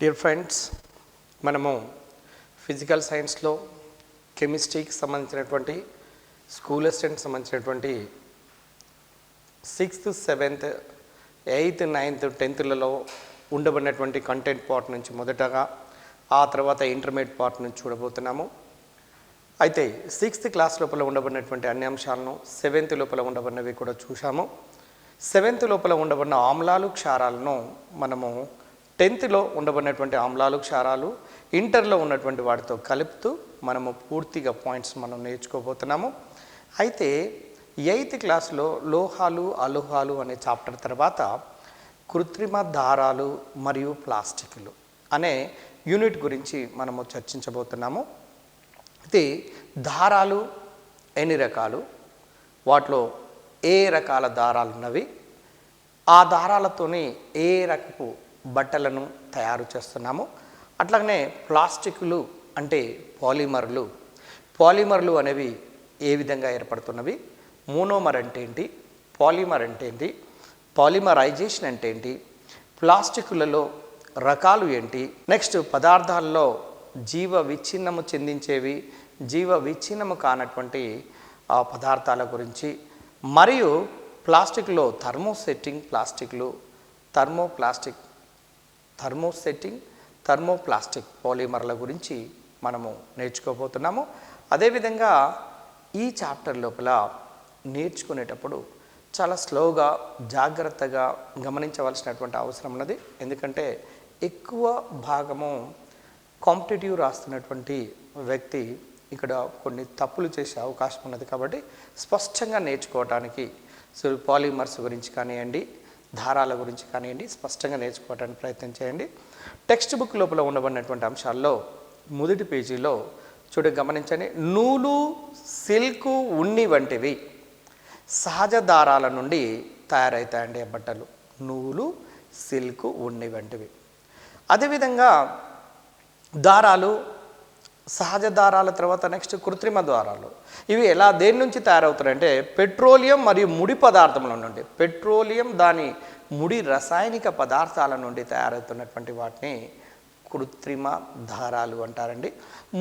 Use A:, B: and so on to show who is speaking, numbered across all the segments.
A: Dear friends, మనము physical సైన్స్లో కెమిస్ట్రీకి సంబంధించినటువంటి స్కూల్ అసిస్టెంట్కి సంబంధించినటువంటి 6th, 7th, 8th, 9th, 10thలలో ఉండబడినటువంటి content part నుంచి మొదటగా ఆ తర్వాత ఇంటర్మీడియట్ పార్ట్ నుంచి చూడబోతున్నాము. అయితే 6th క్లాస్ లోపల ఉండబడినటువంటి అన్ని అంశాలను 7th లోపల ఉండబడినవి కూడా చూసాము. 7th లోపల ఉండబడిన ఆమ్లాలు క్షారాలను మనము 10thలో ఉండబడినటువంటి ఆమ్లాలు క్షారాలు ఇంటర్లో ఉన్నటువంటి వాటితో కలుపుతూ మనము పూర్తిగా పాయింట్స్ మనం నేర్చుకోబోతున్నాము. అయితే 8th క్లాస్లో లోహాలు అలోహాలు అనే చాప్టర్ తర్వాత కృత్రిమ దారాలు మరియు ప్లాస్టిక్లు అనే యూనిట్ గురించి మనము చర్చించబోతున్నాము. అయితే దారాలు ఎన్ని రకాలు, వాటిలో ఏ రకాల దారాలు ఉన్నవి, ఆ దారాలతోని ఏ రకపు బట్టలను తయారు చేస్తున్నాము, అట్లాగనే ప్లాస్టిక్లు అంటే పాలిమర్లు అనేవి ఏ విధంగా ఏర్పడుతున్నవి, మోనోమర్ అంటే ఏంటి, పాలిమర్ అంటే ఏంటి, పాలిమరైజేషన్ అంటే ఏంటి, ప్లాస్టిక్లలో రకాలు ఏంటి, నెక్స్ట్ పదార్థాల్లో జీవ విచ్ఛిన్నము చెందించేవి, జీవ విచ్ఛిన్నము కానటువంటి ఆ పదార్థాల గురించి, మరియు ప్లాస్టిక్లో థర్మోప్లాస్టిక్ పాలిమర్ల గురించి మనము నేర్చుకోబోతున్నాము. అదేవిధంగా ఈ చాప్టర్ లోపల నేర్చుకునేటప్పుడు చాలా స్లోగా జాగ్రత్తగా గమనించవలసినటువంటి అవసరం ఉన్నది. ఎందుకంటే ఎక్కువ భాగము కాంపిటేటివ్ రాస్తున్నటువంటి వ్యక్తి ఇక్కడ కొన్ని తప్పులు చేసే అవకాశం ఉన్నది. కాబట్టి స్పష్టంగా నేర్చుకోవటానికి పాలిమర్స్ గురించి కానివ్వండి, దారాల గురించి కానివ్వండి, స్పష్టంగా నేర్చుకోవడానికి ప్రయత్నం చేయండి. టెక్స్ట్ బుక్ లోపల ఉండబడినటువంటి అంశాల్లో మొదటి పేజీలో గమనించండి. నూలు, సిల్క్, ఉన్ని వంటివి సహజ దారాల నుండి తయారవుతాయండి ఆ బట్టలు. నూలు, సిల్క్, ఉన్ని వంటివి. అదేవిధంగా దారాలు, సహజ దారాల తర్వాత నెక్స్ట్ కృత్రిమ దారాలు. ఇవి దేని నుంచి తయారవుతాయంటే పెట్రోలియం మరియు ముడి పదార్థముల నుండి, పెట్రోలియం దాని ముడి రసాయనిక పదార్థాల నుండి తయారవుతున్నటువంటి వాటిని కృత్రిమ దారాలు అంటారండి.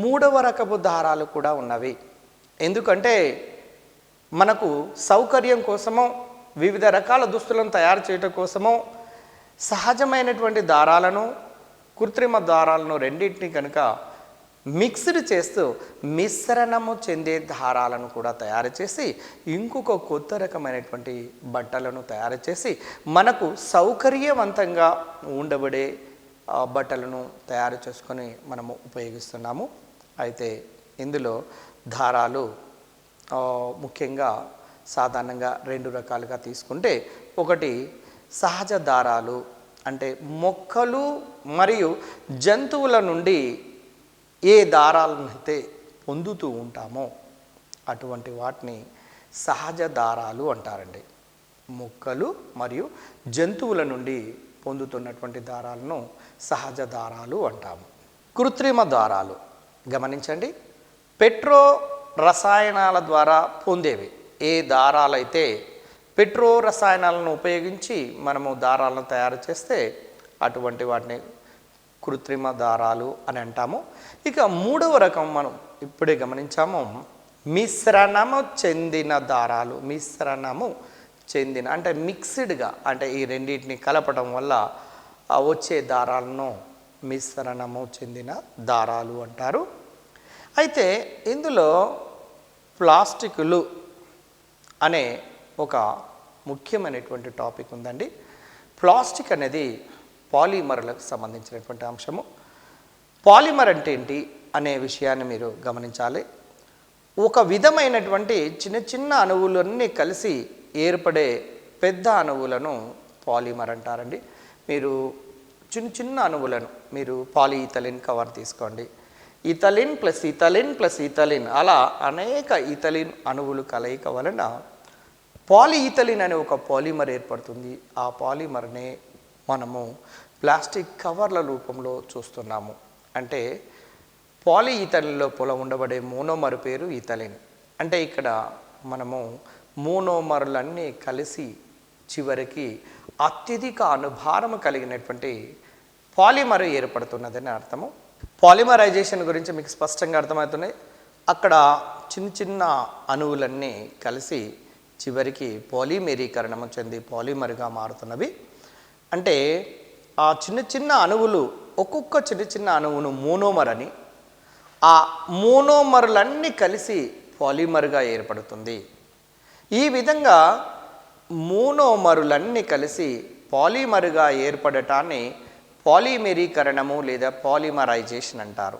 A: 3వ రకపు దారాలు కూడా ఉన్నవి. ఎందుకంటే మనకు సౌకర్యం కోసమో వివిధ రకాల దుస్తులను తయారు చేయటం కోసమో సహజమైనటువంటి దారాలను, కృత్రిమ దారాలను రెండింటిని కనుక మిక్స్డ్ చేస్తూ మిశ్రణము చెందే దారాలను కూడా తయారు చేసి ఇంకొక కొత్త రకమైనటువంటి బట్టలను తయారు చేసి మనకు సౌకర్యవంతంగా ఉండబడే బట్టలను తయారు చేసుకొని మనము ఉపయోగిస్తున్నాము. అయితే ఇందులో దారాలు ముఖ్యంగా సాధారణంగా 2 రకాలుగా తీసుకుంటే, ఒకటి సహజ దారాలు అంటే మొక్కలు మరియు జంతువుల నుండి ఏ దారాలను అయితే పొందుతూ ఉంటామో అటువంటి వాటిని సహజ దారాలు అంటారండి. మొక్కలు మరియు జంతువుల నుండి పొందుతున్నటువంటి దారాలను సహజ దారాలు అంటాము. కృత్రిమ దారాలు గమనించండి. పెట్రో రసాయనాల ద్వారా పొందేవి. ఏ దారాలైతే పెట్రో రసాయనాలను ఉపయోగించి మనము దారాలను తయారు చేస్తే అటువంటి వాటిని కృత్రిమ దారాలు అని అంటాము. ఇక 3వ రకం మనం ఇప్పుడే గమనించాము, మిశ్రణము చెందిన దారాలు. మిశ్రణము చెందిన అంటే మిక్స్డ్గా, అంటే ఈ రెండింటిని కలపడం వల్ల వచ్చే దారాలను మిశ్రణము చెందిన దారాలు అంటారు. అయితే ఇందులో ప్లాస్టిక్లు అనే ఒక ముఖ్యమైనటువంటి టాపిక్ ఉందండి. ప్లాస్టిక్ అనేది పాలిమర్లకు సంబంధించినటువంటి అంశము. పాలిమర్ అంటే ఏంటి అనే విషయాన్ని మీరు గమనించాలి. ఒక విధమైనటువంటి చిన్న చిన్న అణువులన్నీ కలిసి ఏర్పడే పెద్ద అణువులను పాలిమర్ అంటారండి. మీరు చిన్న చిన్న అణువులను మీరు పాలిఇథిలిన్ కవర్ తీసుకోండి. Ethylene plus ethylene plus ethylene అలా అనేక ఇథలిన్ అణువులు కలయిక వలన పాలిఇథిలిన్ అనే ఒక పాలిమర్ ఏర్పడుతుంది. ఆ పాలిమర్నే మనము ప్లాస్టిక్ కవర్ల రూపంలో చూస్తున్నాము. అంటే పాలిఇథిలిన్ లోపల ఉండబడే మోనోమర్ పేరు ఇథలిన్. అంటే ఇక్కడ మనము మోనోమర్లన్నీ కలిసి చివరికి అత్యధిక అణుభారము కలిగినటువంటి పాలిమర్ ఏర్పడుతున్నదని అర్థము. పాలిమరైజేషన్ గురించి మీకు స్పష్టంగా అర్థమవుతున్నాయి. అక్కడ చిన్న చిన్న అణువులన్నీ కలిసి చివరికి పాలిమరీకరణము చెంది పాలిమర్గా మారుతున్నవి. అంటే ఆ చిన్న చిన్న అణువులు, ఒక్కొక్క చిన్న చిన్న అణువును మోనోమర్ అని, ఆ మోనోమర్లన్నీ కలిసి పాలిమర్గా ఏర్పడుతుంది. ఈ విధంగా మోనోమరులన్నీ కలిసి పాలిమర్గా ఏర్పడటాన్ని పాలిమరీకరణము లేదా పాలిమరైజేషన్ అంటారు.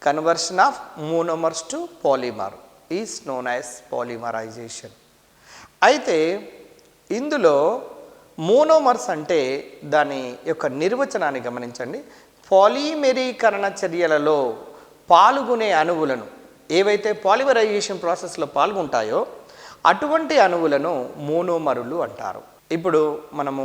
A: Conversion of monomers to polymer is known as polymerization. అయితే ఇందులో మోనోమర్స్ అంటే దాని యొక్క నిర్వచనాన్ని గమనించండి. పాలిమరీకరణ చర్యలలో పాల్గొనే అణువులను, ఏవైతే పాలిమరైజేషన్ ప్రాసెస్లో పాల్గొంటాయో అటువంటి అణువులను మోనోమరులు అంటారు. ఇప్పుడు మనము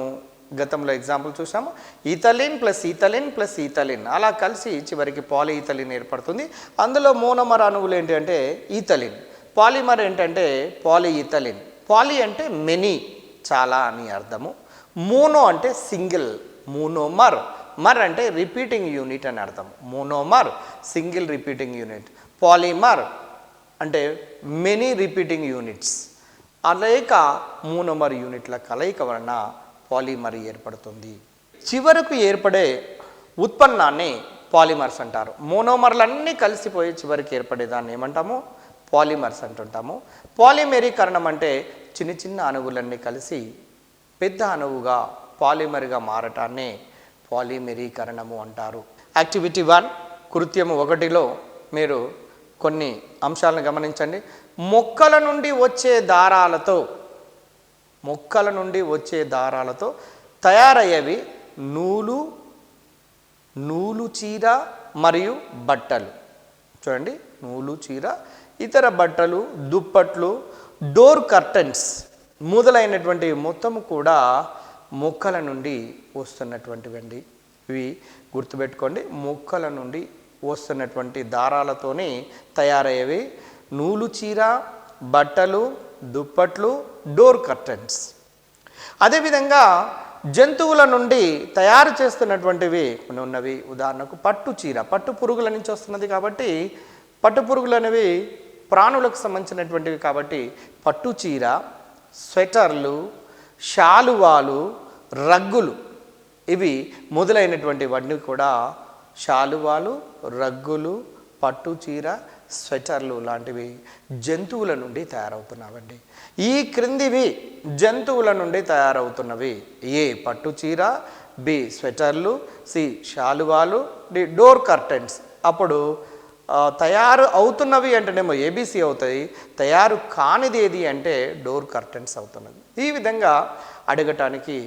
A: గతంలో ఎగ్జాంపుల్ చూసాము. ఈథలిన్ ప్లస్ ఈథలిన్ ప్లస్ ఈథలిన్ అలా కలిసి చివరికి పాలిఈథలిన్ ఏర్పడుతుంది. అందులో మోనోమర్ అణువులు ఏంటంటే ఈథలిన్, పాలిమర్ ఏంటంటే పాలిఈథలిన్. పాలి అంటే మెనీ, చాలా అని అర్థము. మోనో అంటే సింగిల్, మోనోమర్. మర్ అంటే రిపీటింగ్ యూనిట్ అని అర్థం. Monomer single repeating unit, polymer అంటే మెనీ రిపీటింగ్ యూనిట్స్. అనేక మోనోమర్ యూనిట్ల కలయిక వలన పాలిమర్ ఏర్పడుతుంది. చివరకు ఏర్పడే ఉత్పన్నాన్ని పాలిమర్స్ అంటారు. మోనోమర్లన్నీ కలిసిపోయి చివరికి ఏర్పడేదాన్ని ఏమంటాము? పాలిమర్స్ అంటుంటాము. పాలిమరీకరణం అంటే చిన్న చిన్న అణువులన్నీ కలిసి పెద్ద అణువుగా పాలిమర్గా మారటాన్ని పాలిమరీకరణము అంటారు. యాక్టివిటీ 1 కృత్యము 1లో మీరు కొన్ని అంశాలను గమనించండి. మొక్కల నుండి వచ్చే దారాలతో తయారయ్యేవి నూలు చీర మరియు బట్టలు. చూడండి, నూలు చీర, ఇతర బట్టలు, దుప్పట్లు, డోర్ కర్టన్స్ మొదలైనటువంటి మొత్తము కూడా మొక్కల నుండి వస్తున్నటువంటివండి. ఇవి గుర్తుపెట్టుకోండి. మొక్కల నుండి వస్తున్నటువంటి దారాలతోనే తయారయ్యేవి నూలు చీర, బట్టలు, దుప్పట్లు, డోర్ కర్టన్స్. అదేవిధంగా జంతువుల నుండి తయారు చేస్తున్నటువంటివి కొన్ని ఉన్నవి. ఉదాహరణకు పట్టు చీర, పట్టు పురుగుల నుంచి వస్తున్నది కాబట్టి పట్టు పురుగులు అనేవి ప్రాణులకు సంబంధించినటువంటివి కాబట్టి పట్టు చీర, స్వెటర్లు, శాలువాలు, రగ్గులు, ఇవి మొదలైనటువంటివన్నీ కూడా శాలువాలు, రగ్గులు, పట్టు చీర, స్వెటర్లు లాంటివి జంతువుల నుండి తయారవుతున్నావండి. ఈ క్రిందివి జంతువుల నుండి తయారవుతున్నవి. ఏ పట్టు చీర, బి స్వెటర్లు, సి శాలువాలు, డి డోర్ కర్టెన్స్. అప్పుడు తయారు అవుతున్నవి అంటేనేమో ఏబిసి అవుతాయి, తయారు కానిది ఏది అంటే డోర్ కర్టెన్స్ అవుతున్నది. ఈ విధంగా అడగటానికి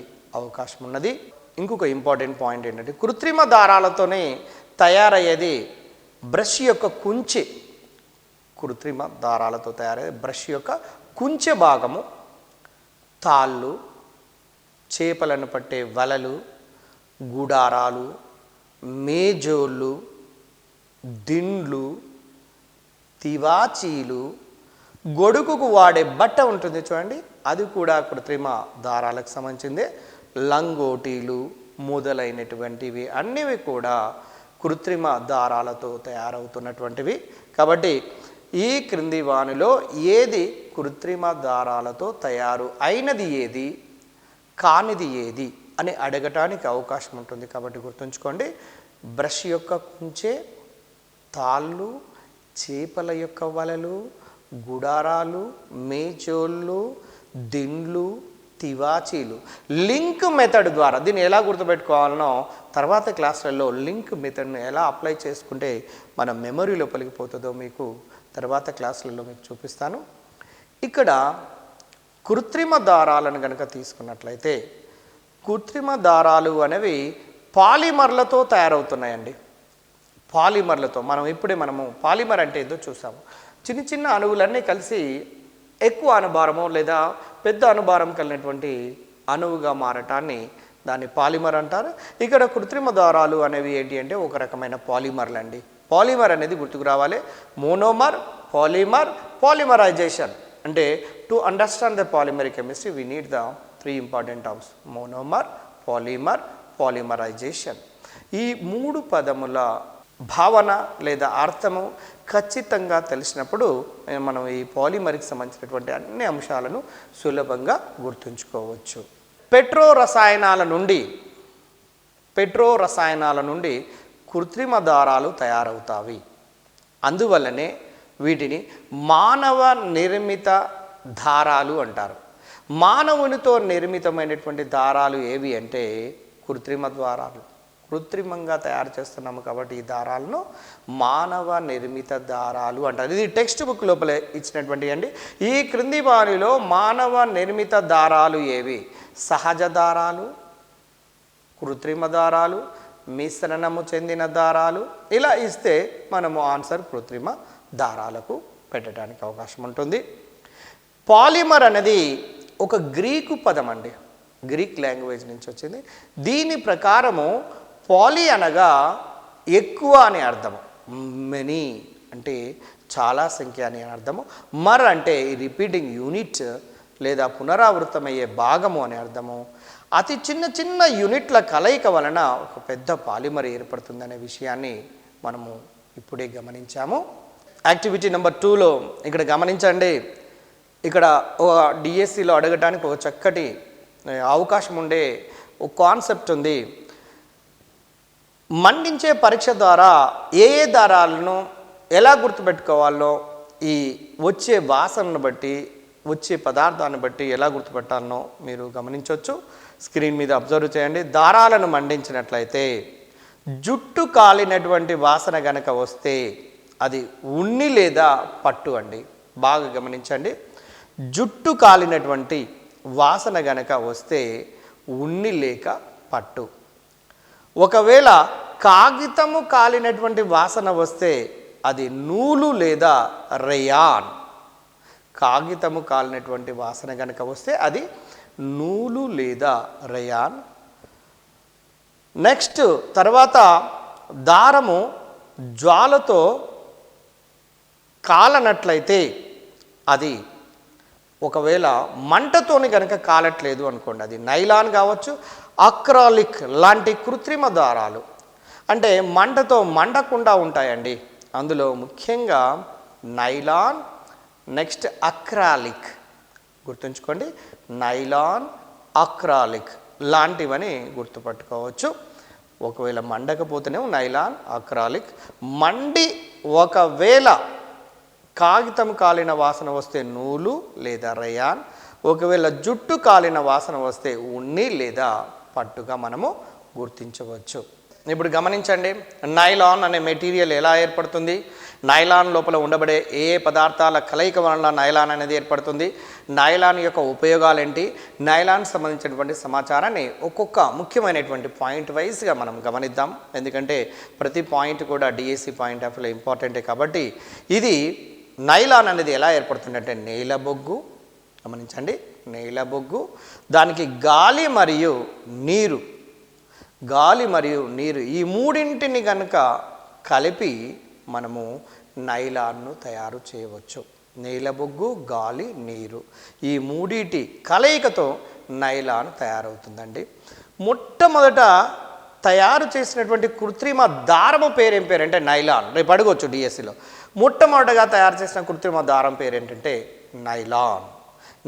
A: అవకాశం ఉన్నది. ఇంకొక ఇంపార్టెంట్ పాయింట్ ఏంటంటే కృత్రిమ దారాలతోనే తయారయ్యేది బ్రష్ యొక్క కుంచె. కృత్రిమ దారాలతో తయారయ్యే బ్రష్ యొక్క కుంచె భాగము, తాళ్ళు, చేపలను పట్టే వలలు, గుడారాలు, మేజోళ్ళు, దిండ్లు, తివాచీలు, గొడుగుకు వాడే బట్ట ఉంటుంది చూడండి, అది కూడా కృత్రిమ దారాలకు సంబంధించిందే. లంగోటీలు మొదలైనటువంటివి అన్నివి కూడా కృత్రిమ దారాలతో తయారవుతున్నటువంటివి. కాబట్టి ఈ క్రింది వానిలో ఏది కృత్రిమ దారాలతో తయారు అయినది ఏది, కానిది ఏది అని అడగటానికి అవకాశం ఉంటుంది. కాబట్టి గుర్తుంచుకోండి, బ్రష్ యొక్క కుంచె, తాళ్ళు, చేపల యొక్క వలలు, గుడారాలు, మేచోళ్ళు, దిండ్లు, తివాచీలు. లింక్ మెథడ్ ద్వారా దీన్ని ఎలా గుర్తుపెట్టుకోవాలనో తర్వాత క్లాసులలో లింక్ మెథడ్ను ఎలా అప్లై చేసుకుంటే మన మెమరీలో పలికిపోతుందో మీకు తర్వాత క్లాసులలో మీకు చూపిస్తాను. ఇక్కడ కృత్రిమ దారాలను కనుక తీసుకున్నట్లయితే కృత్రిమ దారాలు అనేవి పాలిమర్లతో తయారవుతున్నాయండి. పాలిమర్లతో మనము పాలిమర్ అంటే ఏదో చూసాము. చిన్న చిన్న అణువులన్నీ కలిసి ఎక్కువ అణుభారము లేదా పెద్ద అణుభారం కలిగినటువంటి అణువుగా మారటాన్ని దాన్ని పాలిమర్ అంటారు. ఇక్కడ కృత్రిమ దారాలు అనేవి ఏంటి అంటే ఒక రకమైన పాలిమర్లు అండి. పాలిమర్ అనేది గుర్తుకు రావాలి. Monomer, polymer, polymerisation. అంటే to understand the polymeric chemistry we need the 3 important terms: monomer, polymer, polymerisation. ఈ 3 పదముల భావన లేదా అర్థము ఖచ్చితంగా తెలిసినప్పుడు మనం ఈ పాలిమర్కి సంబంధించినటువంటి అన్ని అంశాలను సులభంగా గుర్తుంచుకోవచ్చు. పెట్రో రసాయనాల నుండి కృత్రిమ దారాలు తయారవుతాయి. అందువల్లనే వీటిని మానవ నిర్మిత దారాలు అంటారు. మానవునితో నిర్మితమైనటువంటి దారాలు ఏవి అంటే కృత్రిమ దారాలు. కృత్రిమంగా తయారు చేస్తున్నాము కాబట్టి ఈ దారాలను మానవ నిర్మిత దారాలు అంటారు. ఇది టెక్స్ట్ బుక్ లోపల ఇచ్చినటువంటి అండి. ఈ క్రింది వారిలో మానవ నిర్మిత దారాలు ఏవి? సహజ దారాలు, కృత్రిమ దారాలు, మిశ్రణము చెందిన దారాలు. ఇలా ఇస్తే మనము ఆన్సర్ కృత్రిమ దారాలకు పెట్టడానికి అవకాశం ఉంటుంది. పాలిమర్ అనేది ఒక గ్రీకు పదం అండి, గ్రీక్ లాంగ్వేజ్ నుంచి వచ్చింది. దీని ప్రకారము పాలి అనగా ఎక్కువ అనే అర్థము, మెనీ అంటే చాలా సంఖ్య అనే అర్థము, మర్ అంటే రిపీటింగ్ యూనిట్ లేదా పునరావృతమయ్యే భాగము అనే అర్థము. అతి చిన్న చిన్న యూనిట్ల కలయిక వలన ఒక పెద్ద పాలిమర్ ఏర్పడుతుందనే విషయాన్ని మనము ఇప్పుడే గమనించాము. యాక్టివిటీ నెంబర్ 2లో ఇక్కడ గమనించండి. ఇక్కడ డిఎస్సిలో అడగటానికి ఒక చక్కటి అవకాశం ఉండే ఒక కాన్సెప్ట్ ఉంది. మండించే పరీక్ష ద్వారా ఏ దారాలను ఎలా గుర్తుపెట్టుకోవాలో, ఈ వచ్చే వాసనను బట్టి, వచ్చే పదార్థాన్ని బట్టి ఎలా గుర్తుపెట్టాలనో మీరు గమనించవచ్చు. స్క్రీన్ మీద అబ్జర్వ్ చేయండి. దారాలను మండించినట్లయితే జుట్టు కాలినటువంటి వాసన గనక వస్తే అది ఉన్ని లేదా పట్టు అండి. బాగా గమనించండి. జుట్టు కాలినటువంటి వాసన గనక వస్తే ఉన్ని లేక పట్టు. ఒకవేళ కాగితము కాలినటువంటి వాసన వస్తే అది నూలు లేదా రేయాన్. కాగితము కాలినటువంటి వాసన గనక వస్తే అది నూలు లేదా రేయాన్. నెక్స్ట్ తర్వాత దారము జ్వాలతో కాలనట్లయితే అది, ఒకవేళ మంటతోని కనుక కాలట్లేదు అనుకోండి, అది నైలాన్ కావచ్చు, అక్రాలిక్ లాంటి కృత్రిమ దారాలు. అంటే మంటతో మండకుండా ఉంటాయండి. అందులో ముఖ్యంగా నైలాన్, నెక్స్ట్ అక్రాలిక్. గుర్తుంచుకోండి, నైలాన్, అక్రాలిక్ లాంటివని గుర్తుపట్టుకోవచ్చు. ఒకవేళ మండకపోతేనే నైలాన్, అక్రాలిక్. మండి ఒకవేళ కాగితం కాలిన వాసన వస్తే నూలు లేదా రేయాన్. ఒకవేళ జుట్టు కాలిన వాసన వస్తే ఉన్ని లేదా పట్టుగా మనము గుర్తించవచ్చు. ఇప్పుడు గమనించండి, నైలాన్ అనే మెటీరియల్ ఎలా ఏర్పడుతుంది, నైలాన్ లోపల ఉండబడే ఏ పదార్థాల కలయిక వలన నైలాన్ అనేది ఏర్పడుతుంది, నైలాన్ యొక్క ఉపయోగాలు ఏంటి, నైలాన్ సంబంధించినటువంటి సమాచారాన్ని ఒక్కొక్క ముఖ్యమైనటువంటి పాయింట్ వైజ్గా మనం గమనిద్దాం. ఎందుకంటే ప్రతి పాయింట్ కూడా డిఎస్సి పాయింట్ ఆఫ్ వ్యూలో ఇంపార్టెంటే. కాబట్టి ఇది నైలాన్ అనేది ఎలా ఏర్పడుతుంది అంటే నేల బొగ్గు. గమనించండి, నేల బొగ్గు, దానికి గాలి మరియు నీరు ఈ మూడింటిని కనుక కలిపి మనము నైలాన్ను తయారు చేయవచ్చు. నేల బొగ్గు, గాలి, నీరు ఈ మూడిటి కలయికతో నైలాన్ తయారవుతుందండి. మొట్టమొదట తయారు చేసినటువంటి కృత్రిమ దారము పేరేం పేరంటే నైలాన్. రేపు అడగవచ్చు డిఎస్సిలో. మొట్టమొదటగా తయారు చేసిన కృత్రిమ దారం పేరేంటంటే నైలాన్.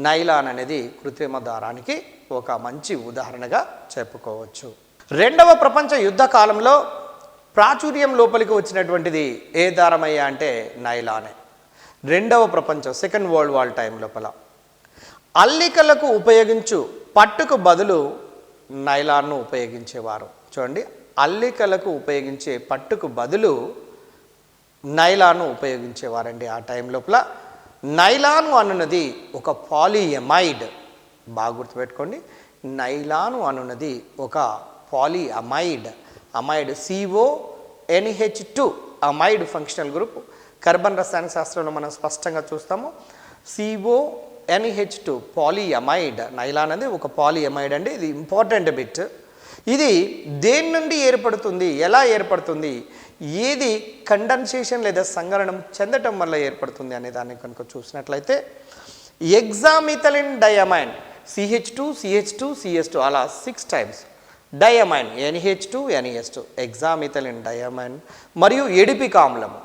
A: నైలాన్ అనేది కృత్రిమ దారానికి ఒక మంచి ఉదాహరణగా చెప్పుకోవచ్చు. రెండవ ప్రపంచ యుద్ధ కాలంలో ప్రాచుర్యం లోపలికి వచ్చినటువంటిది ఏ దారమయ్యా అంటే నైలానే. రెండవ ప్రపంచం, సెకండ్ వరల్డ్ వార్ టైం లోపల అల్లికలకు ఉపయోగించు పట్టుకు బదులు నైలాన్ను ఉపయోగించేవారు. చూడండి, అల్లికలకు ఉపయోగించే పట్టుకు బదులు నైలాన్ను ఉపయోగించేవారండి ఆ టైం లోపల. నైలాను అనున్నది ఒక పాలియమైడ్. బాగా గుర్తుపెట్టుకోండి, నైలాను అనున్నది ఒక polyamide. Amide CONH2 amide functional group. Carbon రసాయన శాస్త్రంలో మనం స్పష్టంగా చూస్తాము. CONH2 పాలిఅమైడ్. నైలాన్ అనేది ఒక పాలిఅమైడ్ అండి. ఇది ఇంపార్టెంట్ బిట్. ఇది దేని నుండి ఏర్పడుతుంది, ఎలా ఏర్పడుతుంది, ఏది కండెన్సేషన్ లేదా సంగరణం చెందటం వల్ల ఏర్పడుతుంది అనే దాన్ని కనుక చూసినట్లయితే ఎగ్జామిథలిన్ డయామైన్ CH2 CH2 CH2 అలా 6 times diamine NH2 NH2 హెక్సామిథైలిన్ diamine మరియు ఎడిపిక్ ఆమ్లము.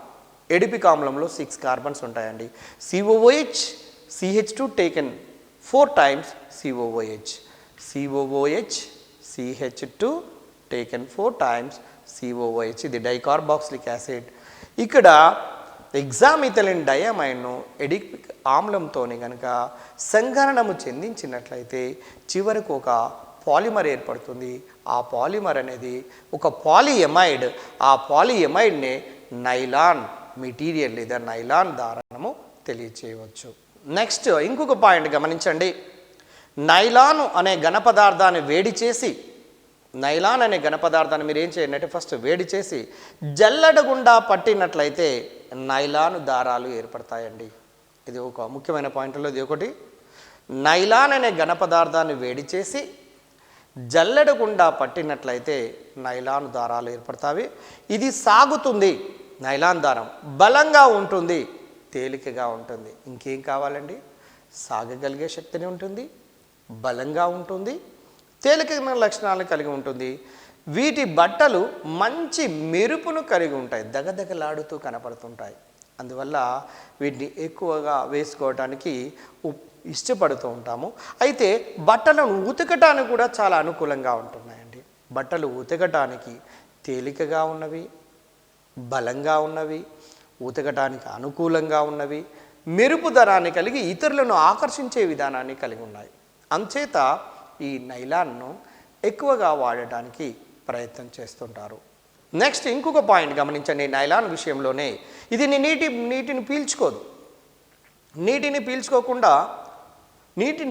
A: ఎడిపిక్ ఆమ్లంలో 6 కార్బన్స్ ఉంటాయండి. COOH CH2 taken 4 times COOH, COOH CH2 taken 4 times COOH. ఇది డైకార్బాక్సిలిక్ యాసిడ్. ఇక్కడ హెక్సామిథైలిన్ డయమైన్ను ఎడిపిక్ ఆమ్లంతో కనుక సంకరణము చెందించినట్లయితే చివరకు ఒక పాలిమర్ ఏర్పడుతుంది. ఆ పాలిమర్ అనేది ఒక పాలిఎమైడ్. ఆ పాలిఎమైడ్నే నైలాన్ మెటీరియల్ లేదా నైలాన్ దారణము తెలియచేయవచ్చు. నెక్స్ట్ ఇంకొక పాయింట్ గమనించండి. నైలాన్ అనే ఘనపదార్థాన్ని వేడి చేసి మీరు ఏం చేయండి అంటే ఫస్ట్ వేడి చేసి జల్లెడ గుండా పట్టినట్లయితే నైలాన్ దారాలు ఏర్పడతాయండి. ఇది ఒక ముఖ్యమైన పాయింట్లో ఇది ఒకటి. నైలాన్ అనే ఘనపదార్థాన్ని వేడి చేసి జల్లెడ గుండా పట్టినట్లయితే నైలాన్ దారాలు ఏర్పడతాయి. ఇది సాగుతుంది. నైలాన్ దారం బలంగా ఉంటుంది, తేలికగా ఉంటుంది. ఇంకేం కావాలండి? సాగగలిగే శక్తిని ఉంటుంది, బలంగా ఉంటుంది, తేలికైన లక్షణాలను కలిగి ఉంటుంది. వీటి బట్టలు మంచి మెరుపును కలిగి ఉంటాయి, దగదగలాడుతూ కనపడుతుంటాయి. అందువల్ల వీటిని ఎక్కువగా వేసుకోవడానికి ఇష్టపడుతూ ఉంటాము. అయితే బట్టలను ఉతకటానికి కూడా చాలా అనుకూలంగా ఉంటున్నాయండి. బట్టలు ఉతకటానికి తేలికగా ఉన్నవి, బలంగా ఉన్నవి, ఉతకటానికి అనుకూలంగా ఉన్నవి, మెరుపు ధరాన్ని కలిగి ఇతరులను ఆకర్షించే విధానాన్ని కలిగి ఉన్నాయి. అంచేత ఈ నైలాన్ను ఎక్కువగా వాడటానికి ప్రయత్నం చేస్తుంటారు. నెక్స్ట్ ఇంకొక పాయింట్ గమనించండి. నైలాన్ విషయంలోనే ఇది నీటిని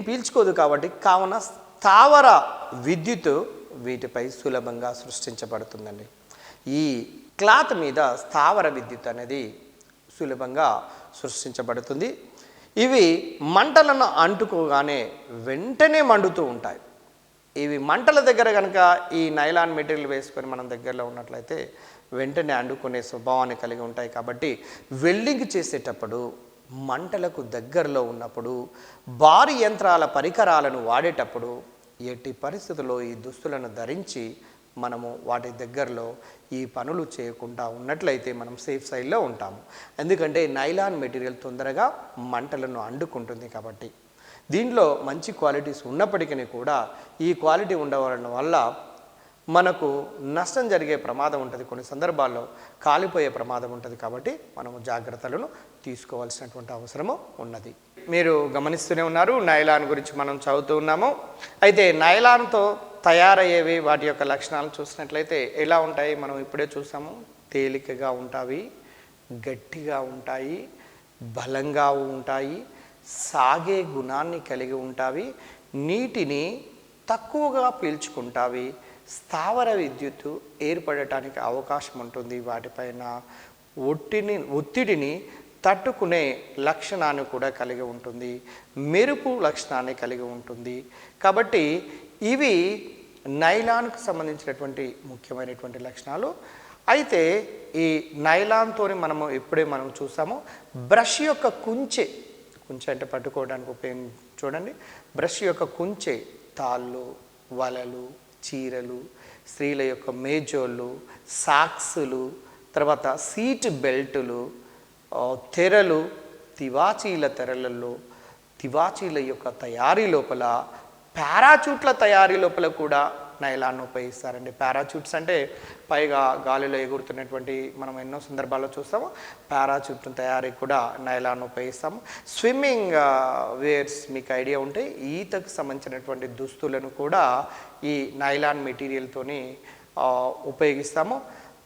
A: పీల్చుకోదు కాబట్టి కావున స్థావర విద్యుత్ వీటిపై సులభంగా సృష్టించబడుతుందండి. ఈ క్లాత్ మీద స్థావర విద్యుత్ అనేది సులభంగా సృష్టించబడుతుంది. ఇవి మంటలను అంటుకోగానే వెంటనే మండుతూ ఉంటాయి. ఇవి మంటల దగ్గర కనుక ఈ నైలాన్ మెటీరియల్ వేసుకొని మనం దగ్గరలో ఉన్నట్లయితే వెంటనే అంటుకునే స్వభావాన్ని కలిగి ఉంటాయి. కాబట్టి వెల్డింగ్ చేసేటప్పుడు, మంటలకు దగ్గరలో ఉన్నప్పుడు, భారీ యంత్రాల పరికరాలను వాడేటప్పుడు ఎట్టి పరిస్థితుల్లో ఈ దుస్తులను ధరించి మనము వాటి దగ్గరలో ఈ పనులు చేయకుండా ఉన్నట్లయితే మనం సేఫ్ సైడ్లో ఉంటాము. ఎందుకంటే నైలాన్ మెటీరియల్ తొందరగా మంటలను అంటుకుంటుంది కాబట్టి. దీనిలో మంచి క్వాలిటీస్ ఉన్నప్పటికీ కూడా ఈ క్వాలిటీ ఉండడం వల్ల మనకు నష్టం జరిగే ప్రమాదం ఉంటుంది. కొన్ని సందర్భాల్లో కాలిపోయే ప్రమాదం ఉంటుంది. కాబట్టి మనము జాగ్రత్తలను తీసుకోవాల్సినటువంటి అవసరము ఉన్నది. మీరు గమనిస్తూనే ఉన్నారు, నైలాన్ గురించి మనం చదువుతూ ఉన్నాము. అయితే నైలాన్తో తయారయ్యేవి వాటి యొక్క లక్షణాలు చూసినట్లయితే ఎలా ఉంటాయి? మనం ఇప్పుడే చూసాము. తేలికగా ఉంటాయి, గట్టిగా ఉంటాయి, బలంగా ఉంటాయి, సాగే గుణాన్ని కలిగి ఉంటాయి, నీటిని తక్కువగా పీల్చుకుంటాయి, స్థావర విద్యుత్తు ఏర్పడటానికి అవకాశం ఉంటుంది, వాటిపైన ఒత్తిడిని తట్టుకునే లక్షణాన్ని కూడా కలిగి ఉంటుంది, మెరుపు లక్షణాన్ని కలిగి ఉంటుంది. కాబట్టి ఇవి నైలాన్కు సంబంధించినటువంటి ముఖ్యమైనటువంటి లక్షణాలు. అయితే ఈ నైలాన్తో మనం చూసాము బ్రష్ యొక్క కుంచె అంటే పట్టుకోవడానికి చూడండి. బ్రష్ యొక్క కుంచె, తాళ్ళు, వలలు, చీరలు, స్త్రీల యొక్క మేజోళ్ళు, సాక్సులు, తర్వాత సీట్ బెల్టులు, తెరలు, తివాచీల తెరలలో, తివాచీల యొక్క తయారీ లోపల, పారాచూట్ల తయారీ లోపల కూడా నైలాన్ను ఉపయోగిస్తారండి. పారాచూట్స్ అంటే పైగా గాలిలో ఎగురుతున్నటువంటి మనం ఎన్నో సందర్భాల్లో చూస్తాము. పారాచూట్ తయారీ కూడా నైలాన్ ఉపయోగిస్తాము. స్విమ్మింగ్ వేర్స్ మీకు ఐడియా ఉంటే ఈతకు సంబంధించినటువంటి దుస్తులను కూడా ఈ నైలాన్ మెటీరియల్తోని ఉపయోగిస్తాము.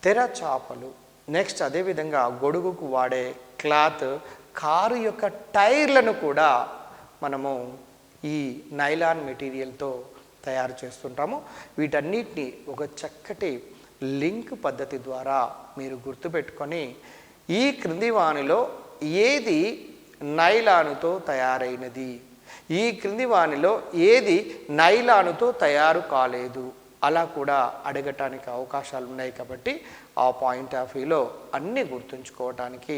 A: తెర చాపలు, నెక్స్ట్ అదేవిధంగా గొడుగుకు వాడే క్లాత్, కారు యొక్క టైర్లను కూడా మనము ఈ నైలాన్ మెటీరియల్తో తయారు చేస్తుంటాము. వీటన్నిటిని ఒక చక్కటి లింక్ పద్ధతి ద్వారా మీరు గుర్తుపెట్టుకొని ఈ క్రింది వానిలో ఏది నైలానుతో తయారైనది, ఈ క్రింది వానిలో ఏది నైలానుతో తయారు కాలేదు అలా కూడా అడగటానికి అవకాశాలు ఉన్నాయి. కాబట్టి ఆ పాయింట్ ఆఫ్ వ్యూలో అన్నీ గుర్తుంచుకోవటానికి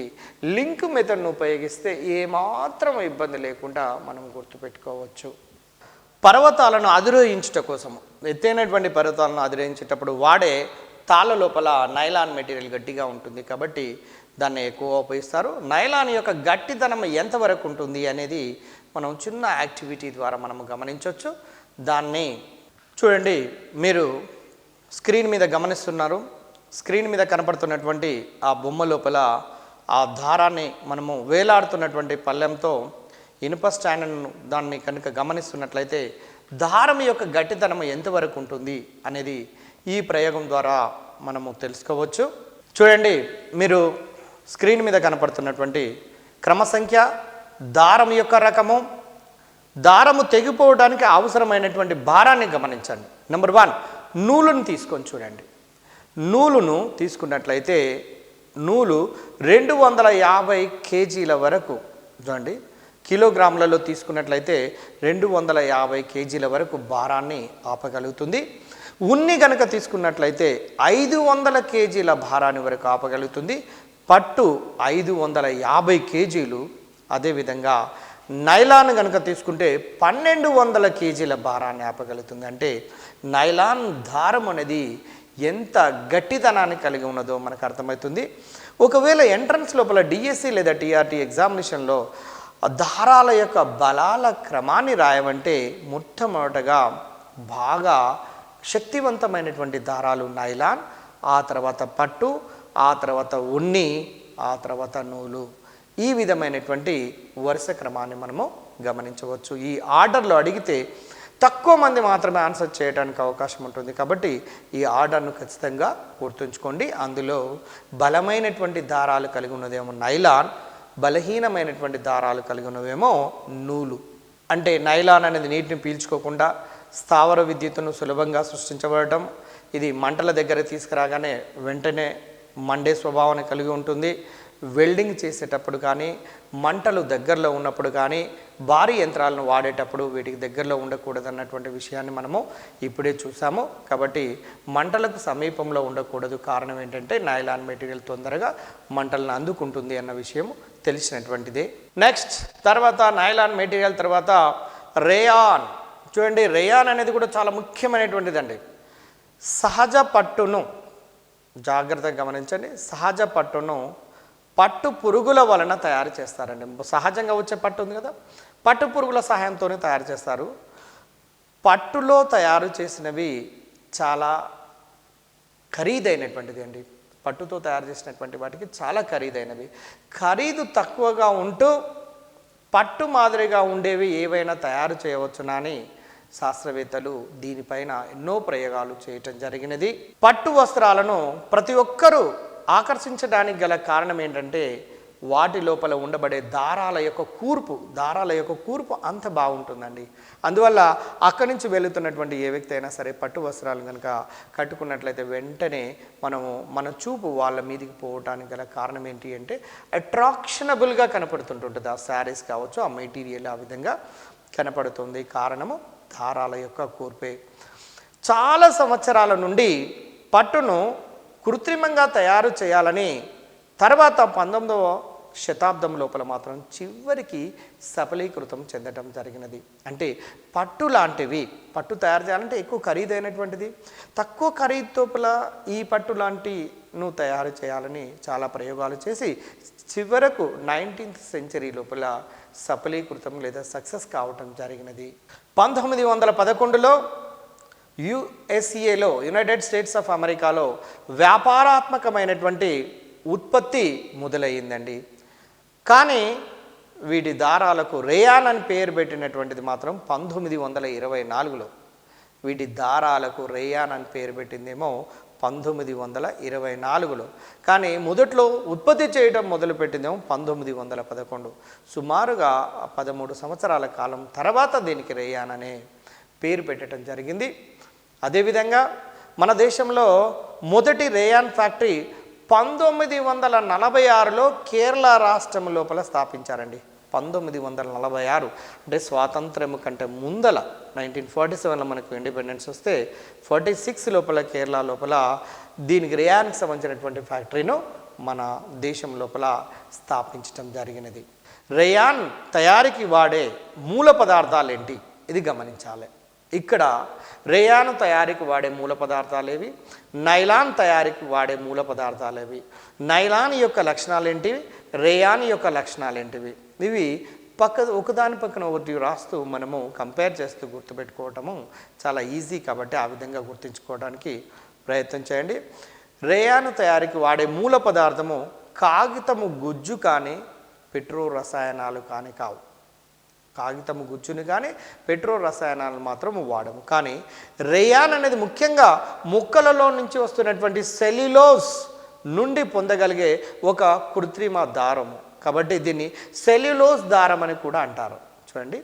A: లింక్ మెథడ్ను ఉపయోగిస్తే ఏమాత్రం ఇబ్బంది లేకుండా మనం గుర్తుపెట్టుకోవచ్చు. పర్వతాలను అధిరోహించుట కోసము ఎత్తైనటువంటి పర్వతాలను అధిరోహించేటప్పుడు వాడే తాళ్ళ లోపల నైలాన్ మెటీరియల్ గట్టిగా ఉంటుంది కాబట్టి దాన్ని ఎక్కువ ఉపయోగిస్తారు. నైలాన్ యొక్క గట్టితనం ఎంతవరకు ఉంటుంది అనేది మనం చిన్న యాక్టివిటీ ద్వారా మనం గమనించవచ్చు. దాన్ని చూడండి, మీరు స్క్రీన్ మీద గమనిస్తున్నారు. స్క్రీన్ మీద కనపడుతున్నటువంటి ఆ బొమ్మ లోపల ఆ దారాన్ని మనము వేలాడుతున్నటువంటి పళ్ళెంతో ఇనుప స్టాండ్ను దాన్ని కనుక గమనిస్తున్నట్లయితే దారం యొక్క గట్టితనం ఎంతవరకు ఉంటుంది అనేది ఈ ప్రయోగం ద్వారా మనము తెలుసుకోవచ్చు. చూడండి, మీరు స్క్రీన్ మీద కనపడుతున్నటువంటి క్రమసంఖ్య, దారం యొక్క రకము, దారము తెగిపోవడానికి అవసరమైనటువంటి భారాన్ని గమనించండి. నెంబర్ 1, నూలును తీసుకొని చూడండి. నూలును తీసుకున్నట్లయితే నూలు 250 కేజీల వరకు, చూడండి కిలోగ్రాములలో తీసుకున్నట్లయితే 250 కేజీల వరకు భారాన్ని ఆపగలుగుతుంది. ఉన్ని కనుక తీసుకున్నట్లయితే 500 కేజీల భారాన్ని వరకు ఆపగలుగుతుంది. పట్టు 550 కేజీలు. అదేవిధంగా నైలాన్ కనుక తీసుకుంటే 1200 కేజీల భారాన్ని ఆపగలుగుతుంది. అంటే నైలాన్ దారం అనేది ఎంత గట్టితనాన్ని కలిగి ఉన్నదో మనకు అర్థమవుతుంది. ఒకవేళ ఎంట్రన్స్ లోపల డిఎస్సి లేదా టీఆర్టీ ఎగ్జామినేషన్లో దారాల యొక్క బలాల క్రమాన్ని రాయమంటే మొట్టమొదటగా బాగా శక్తివంతమైనటువంటి దారాలు నైలాన్, ఆ తర్వాత పట్టు, ఆ తర్వాత ఉన్ని, ఆ తర్వాత నూలు. ఈ విధమైనటువంటి వరుస క్రమాన్ని మనము గమనించవచ్చు. ఈ ఆర్డర్లో అడిగితే తక్కువ మంది మాత్రమే ఆన్సర్ చేయడానికి అవకాశం ఉంటుంది కాబట్టి ఈ ఆర్డర్ను ఖచ్చితంగా గుర్తుంచుకోండి. అందులో బలమైనటువంటి దారాలు కలిగి ఉన్నదేమో నైలాన్, బలహీనమైనటువంటి దారాలు కలిగి ఉన్నవేమో నూలు. అంటే నైలాన్ అనేది నీటిని పీల్చుకోకుండా స్థావర విద్యుత్తును సులభంగా సృష్టించబడటం, ఇది మంటల దగ్గర తీసుకురాగానే వెంటనే మండే స్వభావాన్ని కలిగి ఉంటుంది. వెల్డింగ్ చేసేటప్పుడు కానీ, మంటలు దగ్గరలో ఉన్నప్పుడు కానీ, భారీ యంత్రాలను వాడేటప్పుడు వీటికి దగ్గరలో ఉండకూడదు అన్నటువంటి విషయాన్ని మనము ఇప్పుడే చూసాము. కాబట్టి మంటలకు సమీపంలో ఉండకూడదు. కారణం ఏంటంటే నైలాన్ మెటీరియల్ తొందరగా మంటలను అందుకుంటుంది అన్న విషయం తెలిసినటువంటిదే. నెక్స్ట్ తర్వాత నైలాన్ మెటీరియల్ తర్వాత రేయాన్. చూడండి, రేయాన్ అనేది కూడా చాలా ముఖ్యమైనటువంటిదండి. సహజ పట్టును జాగ్రత్తగా గమనించండి. సహజ పట్టును పట్టు పురుగుల వలన తయారు చేస్తారండి. సహజంగా వచ్చే పట్టు ఉంది కదా, పట్టు పురుగుల సహాయంతోనే తయారు చేస్తారు. పట్టులో తయారు చేసినవి చాలా ఖరీదైనటువంటిది అండి. పట్టుతో తయారు చేసినటువంటి వాటికి చాలా ఖరీదైనవి. ఖరీదు తక్కువగా ఉంటూ పట్టు మాదిరిగా ఉండేవి ఏవైనా తయారు చేయవచ్చునా అని శాస్త్రవేత్తలు దీనిపైన ఎన్నో ప్రయోగాలు చేయటం జరిగినది. పట్టు వస్త్రాలను ప్రతి ఒక్కరూ ఆకర్షించడానికి గల కారణం ఏంటంటే వాటి లోపల ఉండబడే దారాల యొక్క కూర్పు అంత బాగుంటుందండి. అందువల్ల అక్కడి నుంచి వెళుతున్నటువంటి ఏ వ్యక్తి అయినా సరే పట్టు వస్త్రాలు కనుక కట్టుకున్నట్లయితే వెంటనే మన చూపు వాళ్ళ మీదకి పోవటానికి గల కారణం ఏంటి అంటే అట్రాక్షనబుల్గా కనపడుతుంటుంది. ఆ శారీస్ కావచ్చు, ఆ మెటీరియల్ ఆ విధంగా కనపడుతుంది. కారణము దారాల యొక్క కూర్పే. చాలా సంవత్సరాల నుండి పట్టును కృత్రిమంగా తయారు చేయాలని తర్వాత 19వ శతాబ్దం లోపల మాత్రం చివరికి సఫలీకృతం చెందడం జరిగినది. అంటే పట్టు లాంటివి, పట్టు తయారు చేయాలంటే ఎక్కువ ఖరీదైనటువంటిది. తక్కువ ఖరీదు లోపల ఈ పట్టు లాంటిను తయారు చేయాలని చాలా ప్రయోగాలు చేసి చివరకు 19th సెంచరీ లోపల సఫలీకృతం లేదా సక్సెస్ కావటం జరిగినది. 1911లో యుఎస్ఏలో, యునైటెడ్ స్టేట్స్ ఆఫ్ అమెరికాలో వ్యాపారాత్మకమైనటువంటి ఉత్పత్తి మొదలయ్యిందండి. కానీ వీటి దారాలకు రేయాన్ అని పేరు పెట్టినటువంటిది మాత్రం 1924లో. వీటి దారాలకు రేయాన్ అని పేరు పెట్టిందేమో 1924లో. కానీ మొదట్లో ఉత్పత్తి చేయడం మొదలుపెట్టిందేమో 1911. సుమారుగా 13 సంవత్సరాల కాలం తర్వాత దీనికి రేయాన్ అనే పేరు పెట్టడం జరిగింది. అదేవిధంగా మన దేశంలో మొదటి రేయాన్ ఫ్యాక్టరీ 1946లో కేరళ రాష్ట్రం లోపల స్థాపించారండి. 1946 అంటే స్వాతంత్ర్యం కంటే ముందల 1947లో మనకు ఇండిపెండెన్స్ వస్తే 46 లోపల కేరళ లోపల దీనికి రేయాన్కి సంబంధించినటువంటి ఫ్యాక్టరీను మన దేశం లోపల స్థాపించడం జరిగినది. రేయాన్ తయారీకి వాడే మూల పదార్థాలు ఏంటి ఇది గమనించాలి. ఇక్కడ రేయాను తయారీకి వాడే మూల పదార్థాలేవి, నైలాన్ తయారీకి వాడే మూల పదార్థాలేవి, నైలాన్ యొక్క లక్షణాలు ఏంటివి, రేయాన్ యొక్క లక్షణాలు ఏంటివి, ఇవి ఒకదాని పక్కన ఒకటి రాస్తూ మనము కంపేర్ చేస్తూ గుర్తుపెట్టుకోవటము చాలా ఈజీ. కాబట్టి ఆ విధంగా గుర్తుంచుకోవడానికి ప్రయత్నం చేయండి. రేయాను తయారీకి వాడే మూల పదార్థము కాగితము గుజ్జు కానీ పెట్రో రసాయనాలు కానీ కావు. కాగితము గుజ్జుని కానీ పెట్రో రసాయనాలు మాత్రం వాడము. కానీ రేయాన్ అనేది ముఖ్యంగా మొక్కలలో నుంచి వస్తున్నటువంటి సెల్యులోజ్ నుండి పొందగలిగే ఒక కృత్రిమ దారము. కాబట్టి దీన్ని సెల్యులోజ్ దారం అని కూడా అంటారు. చూడండి,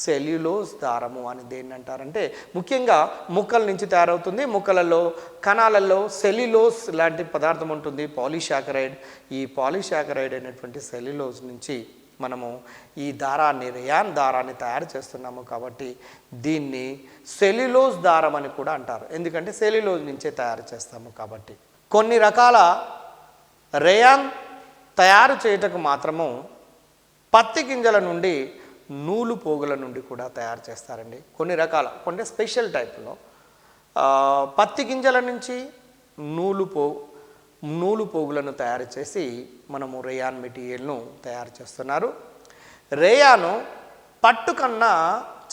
A: సెల్యులోజ్ దారము అని దేన్ని అంటారంటే ముఖ్యంగా మొక్కల నుంచి తయారవుతుంది. మొక్కలలో కణాలలో సెల్యులోజ్ లాంటి పదార్థం ఉంటుంది, పాలీసాకరైడ్. ఈ పాలీసాకరైడ్ అనేటువంటి సెల్యులోజ్ నుంచి మనము ఈ దారాన్ని, రేయాన్ దారాన్ని తయారు చేస్తున్నాము. కాబట్టి దీన్ని సెల్యులోజ్ దారం అని కూడా అంటారు, ఎందుకంటే సెల్యులోజ్ నుంచే తయారు చేస్తాము. కాబట్టి కొన్ని రకాల రేయాన్ తయారు చేయటకు మాత్రము పత్తి గింజల నుండి, నూలు పోగుల నుండి కూడా తయారు చేస్తారండి. కొన్ని స్పెషల్ టైప్లో పత్తి గింజల నుంచి నూలు పోగులను తయారు చేసి మనము రేయాన్ మెటీరియల్ను తయారు చేస్తున్నారు. రేయాను పట్టు కన్నా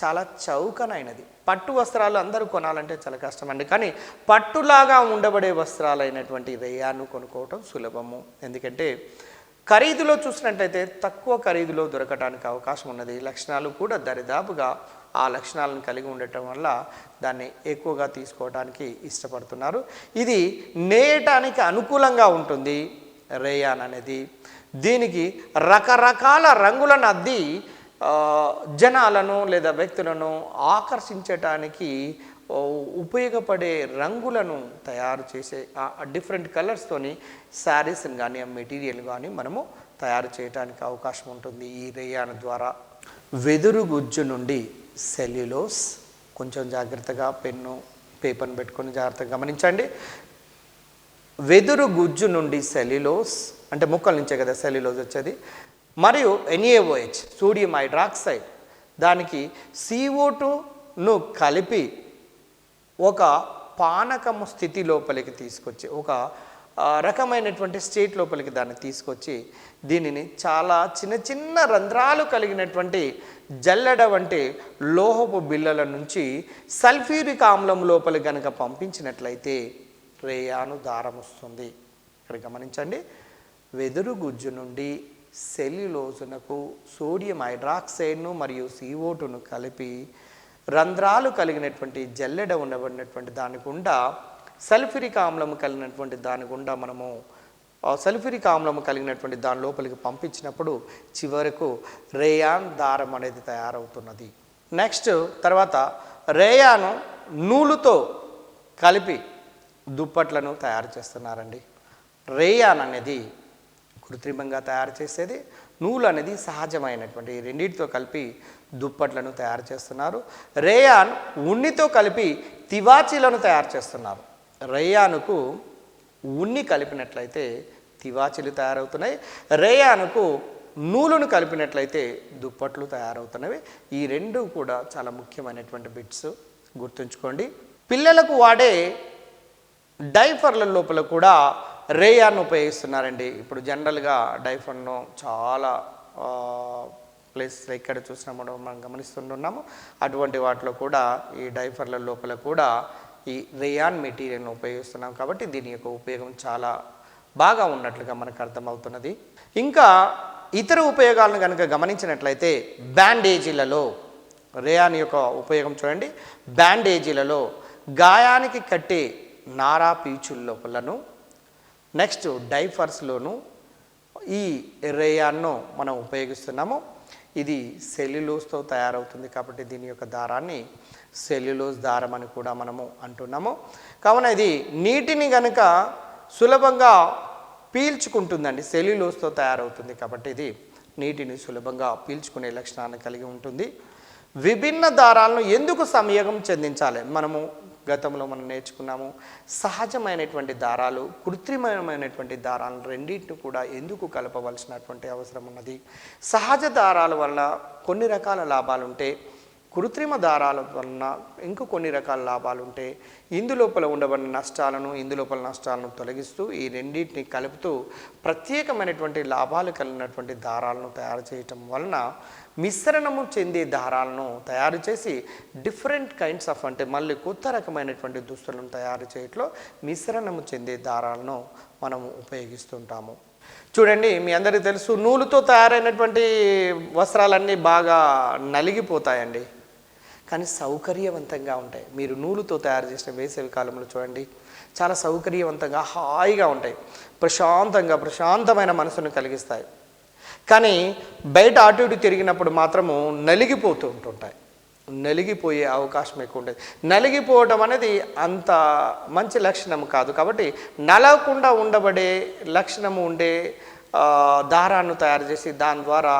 A: చాలా చౌకనైనది. పట్టు వస్త్రాలు అందరూ కొనాలంటే చాలా కష్టం అండి, కానీ పట్టులాగా ఉండబడే వస్త్రాలైనటువంటి రేయాను కొనుక్కోవటం సులభము. ఎందుకంటే ఖరీదులో చూసినట్లయితే తక్కువ ఖరీదులో దొరకడానికి అవకాశం ఉన్నది. లక్షణాలు కూడా దరిదాపుగా ఆ లక్షణాలను కలిగి ఉండటం వల్ల దాన్ని ఎక్కువగా తీసుకోవడానికి ఇష్టపడుతున్నారు. ఇది నేయటానికి అనుకూలంగా ఉంటుంది రేయాన్ అనేది. దీనికి రకరకాల రంగులను అద్ది జనాలను లేదా వ్యక్తులను ఆకర్షించటానికి ఉపయోగపడే రంగులను తయారు చేసే డిఫరెంట్ కలర్స్తోని శారీస్ని కానీ ఆ మెటీరియల్ కానీ మనము తయారు చేయడానికి అవకాశం ఉంటుంది ఈ రేయాన్ ద్వారా. వెదురు గుజ్జు నుండి సెల్యులోస్, కొంచెం జాగ్రత్తగా పెన్ను పేపర్ని పెట్టుకొని జాగ్రత్తగా గమనించండి. వెదురు గుజ్జు నుండి సెల్యులోస్ అంటే మొక్కల నుంచే కదా సెల్యులోజ్ వచ్చేది. మరియు NaOH సోడియం హైడ్రాక్సైడ్, దానికి CO2ను కలిపి ఒక పానకము స్థితి లోపలికి తీసుకొచ్చి, ఒక రకమైనటువంటి స్టేట్ లోపలికి దాన్ని తీసుకొచ్చి దీనిని చాలా చిన్న చిన్న రంధ్రాలు కలిగినటువంటి జల్లెడ వంటి లోహపు బిళ్ళల నుంచి సల్ఫ్యూరిక్ ఆమ్లం లోపలికి కనుక పంపించినట్లయితే రేయాను దారం వస్తుంది. ఇక్కడ గమనించండి, వెదురు గుజ్జు నుండి సెల్యులోజునకు సోడియం హైడ్రాక్సైడ్ను మరియు CO2ను కలిపి రంధ్రాలు కలిగినటువంటి జల్లెడ ఉండబడినటువంటి దాని గుండా సల్ఫ్యూరిక్ ఆమ్లము కలిగినటువంటి దాని గుండా మనము సల్ఫ్యూరిక్ ఆమ్లము కలిగినటువంటి దాని లోపలికి పంపించినప్పుడు చివరకు రేయాన్ దారం అనేది తయారవుతున్నది. నెక్స్ట్ తర్వాత రేయాను నూలుతో కలిపి దుప్పట్లను తయారు చేస్తున్నారండి. రేయాన్ అనేది కృత్రిమంగా తయారు చేసేది, నూలు అనేది సహజమైనటువంటి రెండింటితో కలిపి దుప్పట్లను తయారు చేస్తున్నారు. రేయాన్ ఉన్నితో కలిపి తివాచీలను తయారు చేస్తున్నారు. రేయానుకు ఉన్ని కలిపినట్లయితే తివాచీలు తయారవుతున్నాయి, రేయానుకు నూలును కలిపినట్లయితే దుప్పట్లు తయారవుతున్నవి. ఈ రెండు కూడా చాలా ముఖ్యమైనటువంటి బిట్స్ గుర్తుంచుకోండి. పిల్లలకు వాడే డైఫర్ల లోపల కూడా రేయాన్ ఉపయోగిస్తున్నారండి. ఇప్పుడు జనరల్గా డైఫర్ను చాలా ప్లేస్ ఎక్కడ చూసినా మనం గమనిస్తుంటున్నాము. అటువంటి వాటిలో కూడా ఈ డైఫర్ల లోపల కూడా ఈ రేయాన్ మెటీరియల్ను ఉపయోగిస్తున్నాం. కాబట్టి దీని యొక్క ఉపయోగం చాలా బాగా ఉన్నట్లుగా మనకు అర్థమవుతున్నది. ఇంకా ఇతర ఉపయోగాలను కనుక గమనించినట్లయితే బ్యాండేజీలలో రేయాన్ యొక్క ఉపయోగం చూడండి. బ్యాండేజీలలో గాయానికి కట్టే నారా పీచుల లోపలను, నెక్స్ట్ డైఫర్స్లోను ఈ రేయాన్ను మనం ఉపయోగిస్తున్నాము. ఇది సెల్యులోజ్తో తయారవుతుంది కాబట్టి దీని యొక్క దారాన్ని సెల్యులోజ్ దారం అని కూడా మనము అంటున్నాము. కావున ఇది నీటిని కనుక సులభంగా పీల్చుకుంటుందండి. సెల్యులోజ్తో తయారవుతుంది కాబట్టి ఇది నీటిని సులభంగా పీల్చుకునే లక్షణాన్ని కలిగి ఉంటుంది. విభిన్న దారాలను ఎందుకు సంయోగం చెందించాలి? మనము గతంలో మనం నేర్చుకున్నాము. సహజమైనటువంటి దారాలు, కృత్రిమమైనటువంటి దారాలను రెండింటిని కూడా ఎందుకు కలపవలసినటువంటి అవసరం ఉన్నది. సహజ దారాల వల్ల కొన్ని రకాల లాభాలు ఉంటే కృత్రిమ దారాల వలన ఇంకో కొన్ని రకాల లాభాలు ఉంటాయి. ఇందులోపల ఉండబడిన నష్టాలను తొలగిస్తూ ఈ రెండింటిని కలుపుతూ ప్రత్యేకమైనటువంటి లాభాలు కలిగినటువంటి దారాలను తయారు చేయటం వలన మిశ్రణము చెందే దారాలను తయారు చేసి డిఫరెంట్ కైండ్స్ ఆఫ్ అంటే మళ్ళీ కొత్త రకమైనటువంటి దుస్తులను తయారు చేయట్లో మిశ్రణము చెందే దారాలను మనము ఉపయోగిస్తుంటాము. చూడండి, మీ అందరికీ తెలుసు, నూలుతో తయారైనటువంటి వస్త్రాలన్నీ బాగా నలిగిపోతాయండి, కానీ సౌకర్యవంతంగా ఉంటాయి. మీరు నూలుతో తయారు చేసిన వేసవి కాలంలో చూడండి, చాలా సౌకర్యవంతంగా హాయిగా ఉంటాయి, ప్రశాంతమైన మనసును కలిగిస్తాయి. కానీ బయట అటు ఇటు తిరిగినప్పుడు మాత్రము నలిగిపోతూ ఉంటుంటాయి, నలిగిపోయే అవకాశం ఎక్కువ ఉంటుంది. నలిగిపోవడం అనేది అంత మంచి లక్షణం కాదు. కాబట్టి నలగకుండా ఉండబడే లక్షణము ఉండే దారాన్ని తయారు చేసి దాని ద్వారా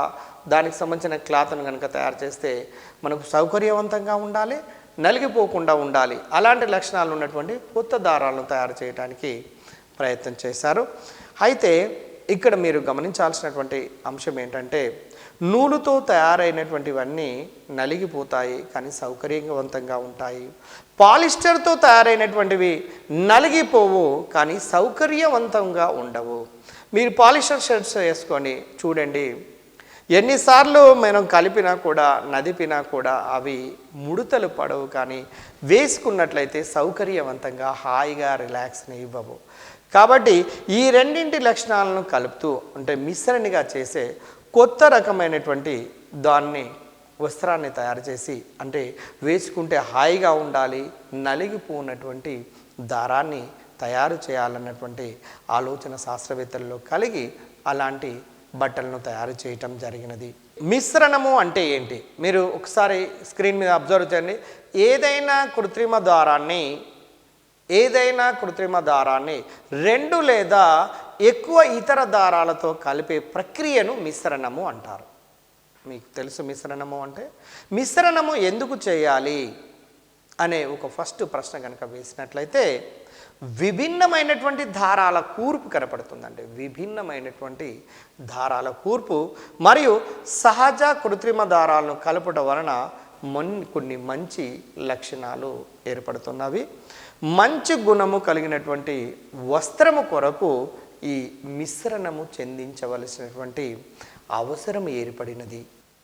A: దానికి సంబంధించిన క్లాత్ను కనుక తయారు చేస్తే మనకు సౌకర్యవంతంగా ఉండాలి, నలిగిపోకుండా ఉండాలి. అలాంటి లక్షణాలు ఉన్నటువంటి కొత్త దారాలను తయారు చేయడానికి ప్రయత్నం చేశారు. అయితే ఇక్కడ మీరు గమనించాల్సినటువంటి అంశం ఏంటంటే, నూలుతో తయారైనటువంటివన్నీ నలిగిపోతాయి కానీ సౌకర్యవంతంగా ఉంటాయి. పాలిస్టర్తో తయారైనటువంటివి నలిగిపోవు కానీ సౌకర్యవంతంగా ఉండవు. మీరు పాలిస్టర్ షర్ట్స్ వేసుకొని చూడండి, ఎన్నిసార్లు మనం కలిపినా కూడా నదిపినా కూడా అవి ముడతలు పడవు, కానీ వేసుకున్నట్లయితే సౌకర్యవంతంగా హాయిగా రిలాక్స్ని ఇవ్వవు. కాబట్టి ఈ రెండింటి లక్షణాలను కలుపుతూ అంటే మిశ్రణిగా చేసే కొత్త రకమైనటువంటి వస్త్రాన్ని తయారు చేసి అంటే వేసుకుంటే హాయిగా ఉండాలి, నలిగిపోయినటువంటి దారాన్ని తయారు చేయాలన్నటువంటి ఆలోచన శాస్త్రవేత్తల్లో కలిగి అలాంటి బట్టలను తయారు చేయటం జరిగినది. మిశ్రణము అంటే ఏంటి? మీరు ఒకసారి స్క్రీన్ మీద అబ్జర్వ్ చేయండి. ఏదైనా కృత్రిమ దారాన్ని రెండు లేదా ఎక్కువ ఇతర దారాలతో కలిపే ప్రక్రియను మిశ్రణము అంటారు. మీకు తెలుసు మిశ్రణము అంటే? మిశ్రణము ఎందుకు చేయాలి అనే ఒక ఫస్ట్ ప్రశ్న కనుక వేసినట్లయితే విభిన్నమైనటువంటి దారాల కూర్పు కనపడుతుందండి. విభిన్నమైనటువంటి దారాల కూర్పు మరియు సహజ కృత్రిమ దారాలను కలపడం వలన కొన్ని మంచి లక్షణాలు ఏర్పడుతున్నవి. మంచి గుణము కలిగినటువంటి వస్త్రము కొరకు ఈ మిశ్రణము చెందించవలసినటువంటి అవసరం ఏర్పడినది.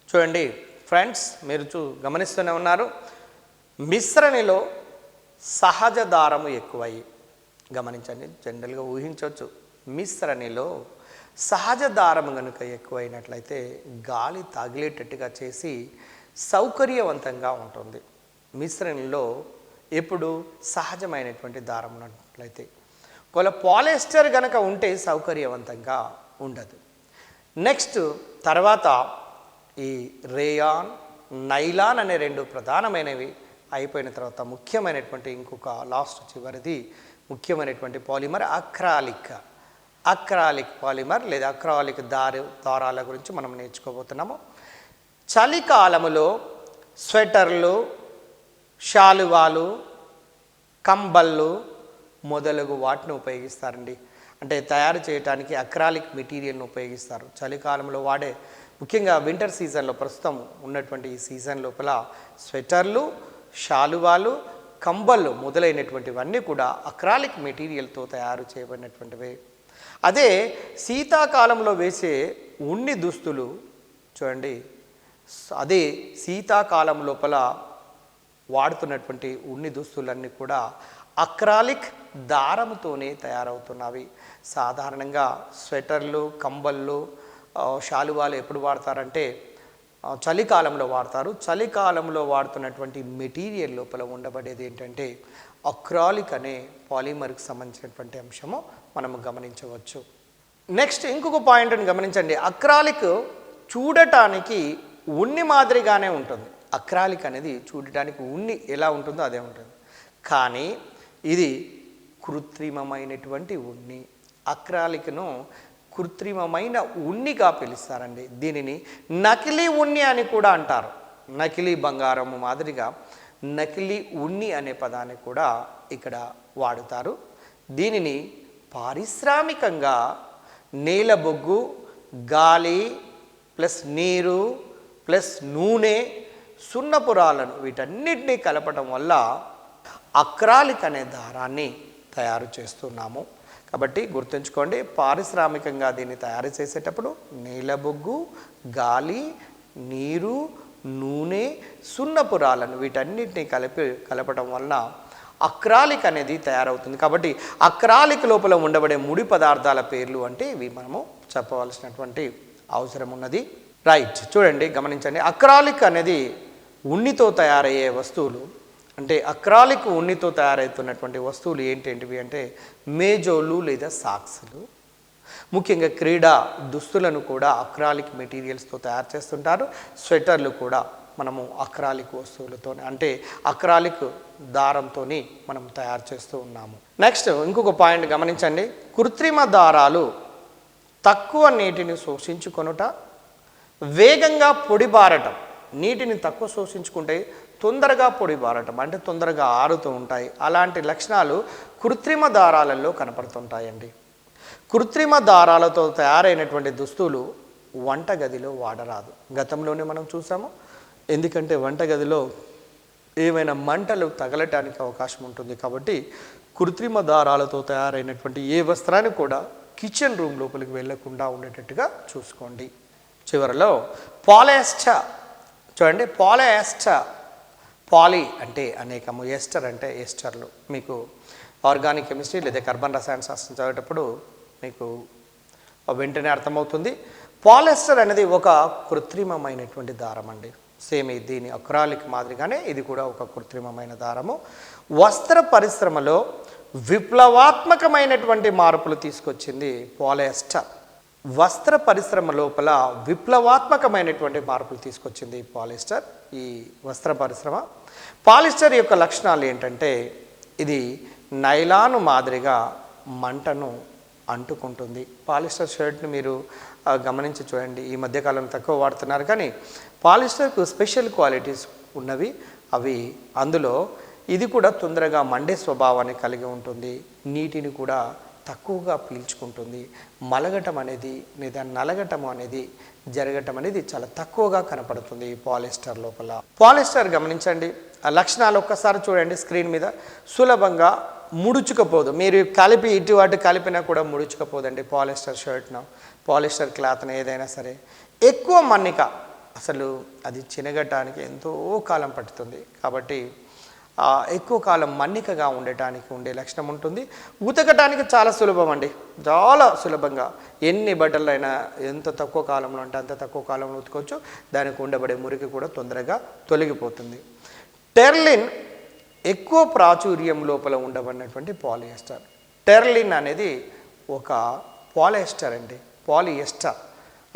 A: చూడండి ఫ్రెండ్స్, మీరు గమనిస్తూనే ఉన్నారు, మిశ్రణిలో సహజ దారము ఎక్కువై గమనించండి. జనరల్గా ఊహించవచ్చు, మిశ్రణిలో సహజ దారము కనుక ఎక్కువైనట్లయితే గాలి తగిలేటట్టుగా చేసి సౌకర్యవంతంగా ఉంటుంది. మిశ్రణిలో ఎప్పుడు సహజమైనటువంటి దారం ఉన్నట్లయితే, ఒకవేళ పాలిస్టర్ కనుక ఉంటే సౌకర్యవంతంగా ఉండదు. నెక్స్ట్ తర్వాత ఈ రేయాన్, నైలాన్ అనే రెండు ప్రధానమైనవి అయిపోయిన తర్వాత ముఖ్యమైనటువంటి ఇంకొక చివరిది ముఖ్యమైనటువంటి పాలిమర్ అక్రాలిక్ పాలిమర్ లేదా అక్రాలిక్ దారాల గురించి మనం నేర్చుకోబోతున్నాము. చలికాలములో స్వెటర్లు, శాలువాలు, కంబళ్ళు మొదలగు వాటిని ఉపయోగిస్తారండి. అంటే తయారు చేయడానికి అక్రాలిక్ మెటీరియల్ను ఉపయోగిస్తారు. చలికాలంలో వాడే ముఖ్యంగా వింటర్ సీజన్లో ప్రస్తుతం ఉన్నటువంటి ఈ సీజన్ లోపల స్వెటర్లు, శాలువాలు, కంబళ్ళు మొదలైనటువంటివన్నీ కూడా అక్రాలిక్ మెటీరియల్తో తయారు చేయబడినటువంటివే. అదే శీతాకాలంలో వేసే ఉన్ని దుస్తులు చూడండి, అదే శీతాకాలం లోపల వాడుతున్నటువంటి ఉన్ని దుస్తులన్నీ కూడా అక్రాలిక్ దారముతోనే తయారవుతున్నవి. సాధారణంగా స్వెటర్లు, కంబళ్ళు, శాలువాలు ఎప్పుడు వాడతారంటే చలికాలంలో వాడతారు. చలికాలంలో వాడుతున్నటువంటి మెటీరియల్ లోపల ఉండబడేది ఏంటంటే అక్రాలిక్ అనే పాలిమర్కి సంబంధించినటువంటి అంశము మనము గమనించవచ్చు. నెక్స్ట్ ఇంకొక పాయింట్ని గమనించండి. అక్రాలిక్ చూడటానికి ఉన్ని మాదిరిగానే ఉంటుంది. అక్రాలిక్ అనేది చూడటానికి ఉన్ని ఎలా ఉంటుందో అదే ఉంటుంది, కానీ ఇది కృత్రిమమైనటువంటి ఉన్ని. అక్రాలిక్ను కృత్రిమమైన ఉన్నిగా పిలుస్తారండి. దీనిని నకిలీ ఉన్ని అని కూడా అంటారు. నకిలీ బంగారము మాదిరిగా నకిలీ ఉన్ని అనే పదాన్ని కూడా ఇక్కడ వాడుతారు. దీనిని పారిశ్రామికంగా నేలబొగ్గు, గాలి ప్లస్ నీరు ప్లస్ నూనె సున్నపురాలను వీటన్నిటినీ కలపడం వల్ల అక్రాలిక్ అనే దారాన్ని తయారు చేస్తున్నాము. కాబట్టి గుర్తుంచుకోండి, పారిశ్రామికంగా దీన్ని తయారు చేసేటప్పుడు నీలబొగ్గు, గాలి, నీరు, నూనె, సున్నపురాలను వీటన్నిటిని కలపడం వలన అక్రాలిక్ అనేది తయారవుతుంది. కాబట్టి అక్రాలిక్ లోపల ఉండబడే ముడి పదార్థాల పేర్లు అంటే ఇవి మనము చెప్పవలసినటువంటి అవసరం ఉన్నది. రైట్, చూడండి, గమనించండి. అక్రాలిక్ అనేది ఉన్నితో తయారయ్యే వస్తువులు. అంటే అక్రాలిక్ ఉన్నితో తయారవుతున్నటువంటి వస్తువులు ఏంటేంటివి అంటే మేజోలు లేదా సాక్స్లు. ముఖ్యంగా క్రీడా దుస్తులను కూడా అక్రాలిక్ మెటీరియల్స్తో తయారు చేస్తుంటారు. స్వెటర్లు కూడా మనము అక్రాలిక్ వస్తువులతో అంటే అక్రాలిక్ దారంతో మనం తయారు చేస్తూ ఉన్నాము. నెక్స్ట్ ఇంకొక పాయింట్ గమనించండి. కృత్రిమ దారాలు తక్కువ నీటిని శోషించుకొనుట, వేగంగా పొడిబారటం. నీటిని తక్కువ శోషించుకుంటే తొందరగా పొడిబారటం అంటే తొందరగా ఆరుతూ ఉంటాయి. అలాంటి లక్షణాలు కృత్రిమ దారాలలో కనపడుతుంటాయండి. కృత్రిమ దారాలతో తయారైనటువంటి దుస్తులు వంటగదిలో వాడరాదు. గతంలోనే మనం చూసాము. ఎందుకంటే వంటగదిలో ఏమైనా మంటలు తగలటానికి అవకాశం ఉంటుంది. కాబట్టి కృత్రిమ దారాలతో తయారైనటువంటి ఏ వస్త్రాన్ని కూడా కిచెన్ రూమ్ లోపలికి వెళ్ళకుండా ఉండేటట్టుగా చూసుకోండి. చివరిలో పాలియస్టర్. చూడండి, పాలియస్టర్. పాలి అంటే అనేకము, ఎస్టర్ అంటే ఎస్టర్లు. మీకు ఆర్గానిక్ కెమిస్ట్రీ లేదా కార్బన్ రసాయన శాస్త్రం చదివేటప్పుడు మీకు వెంటనే అర్థమవుతుంది. పాలియస్టర్ అనేది ఒక కృత్రిమమైనటువంటి దారం అండి. సేమ్ దీని అక్రాలిక్ మాదిరిగానే ఇది కూడా ఒక కృత్రిమమైన దారము. వస్త్ర పరిశ్రమలో విప్లవాత్మకమైనటువంటి మార్పులు తీసుకొచ్చింది పాలియస్టర్. వస్త్ర పరిశ్రమ లోపల విప్లవాత్మకమైనటువంటి మార్పులు తీసుకొచ్చింది పాలిస్టర్. ఈ వస్త్ర పరిశ్రమ పాలిస్టర్ యొక్క లక్షణాలు ఏంటంటే ఇది నైలాను మాదిరిగా మంటను అంటుకుంటుంది. పాలిస్టర్ షర్ట్ని మీరు గమనించి చూడండి. ఈ మధ్యకాలంలో తక్కువ వాడుతున్నారు, కానీ పాలిస్టర్కు స్పెషల్ క్వాలిటీస్ ఉన్నవి. అవి అందులో ఇది కూడా తొందరగా మండే స్వభావాన్ని కలిగి ఉంటుంది. నీటిని కూడా తక్కువగా పీల్చుకుంటుంది. మలగటం అనేది లేదా నలగటం అనేది జరగటం అనేది చాలా తక్కువగా కనపడుతుంది ఈ పాలిస్టర్ లోపల. పాలిస్టర్ గమనించండి, ఆ లక్షణాలు ఒక్కసారి చూడండి స్క్రీన్ మీద. సులభంగా ముడుచుకపోదు. మీరు కలిపి ఇటు అటు కలిపినా కూడా ముడుచుకపోదండి పాలిస్టర్ షర్ట్ను, పాలిస్టర్ క్లాత్ను ఏదైనా సరే. ఎక్కువ మన్నిక, అసలు అది చినగటానికి ఎంతో కాలం పడుతుంది. కాబట్టి ఎక్కువ కాలం మన్నికగా ఉండటానికి ఉండే లక్షణం ఉంటుంది. ఉతకటానికి చాలా సులభం అండి, చాలా సులభంగా. ఎన్ని బట్టలైనా ఎంత తక్కువ కాలంలో అంటే అంత తక్కువ కాలంలో ఉతుకోవచ్చు. దానికి ఉండబడే మురికి కూడా తొందరగా తొలగిపోతుంది. టెర్లిన్ ఎక్కువ ప్రాచుర్యం లోపల ఉండబడినటువంటి పాలియస్టర్. టెర్లిన్ అనేది ఒక పాలియస్టర్ అండి. పాలియస్టర్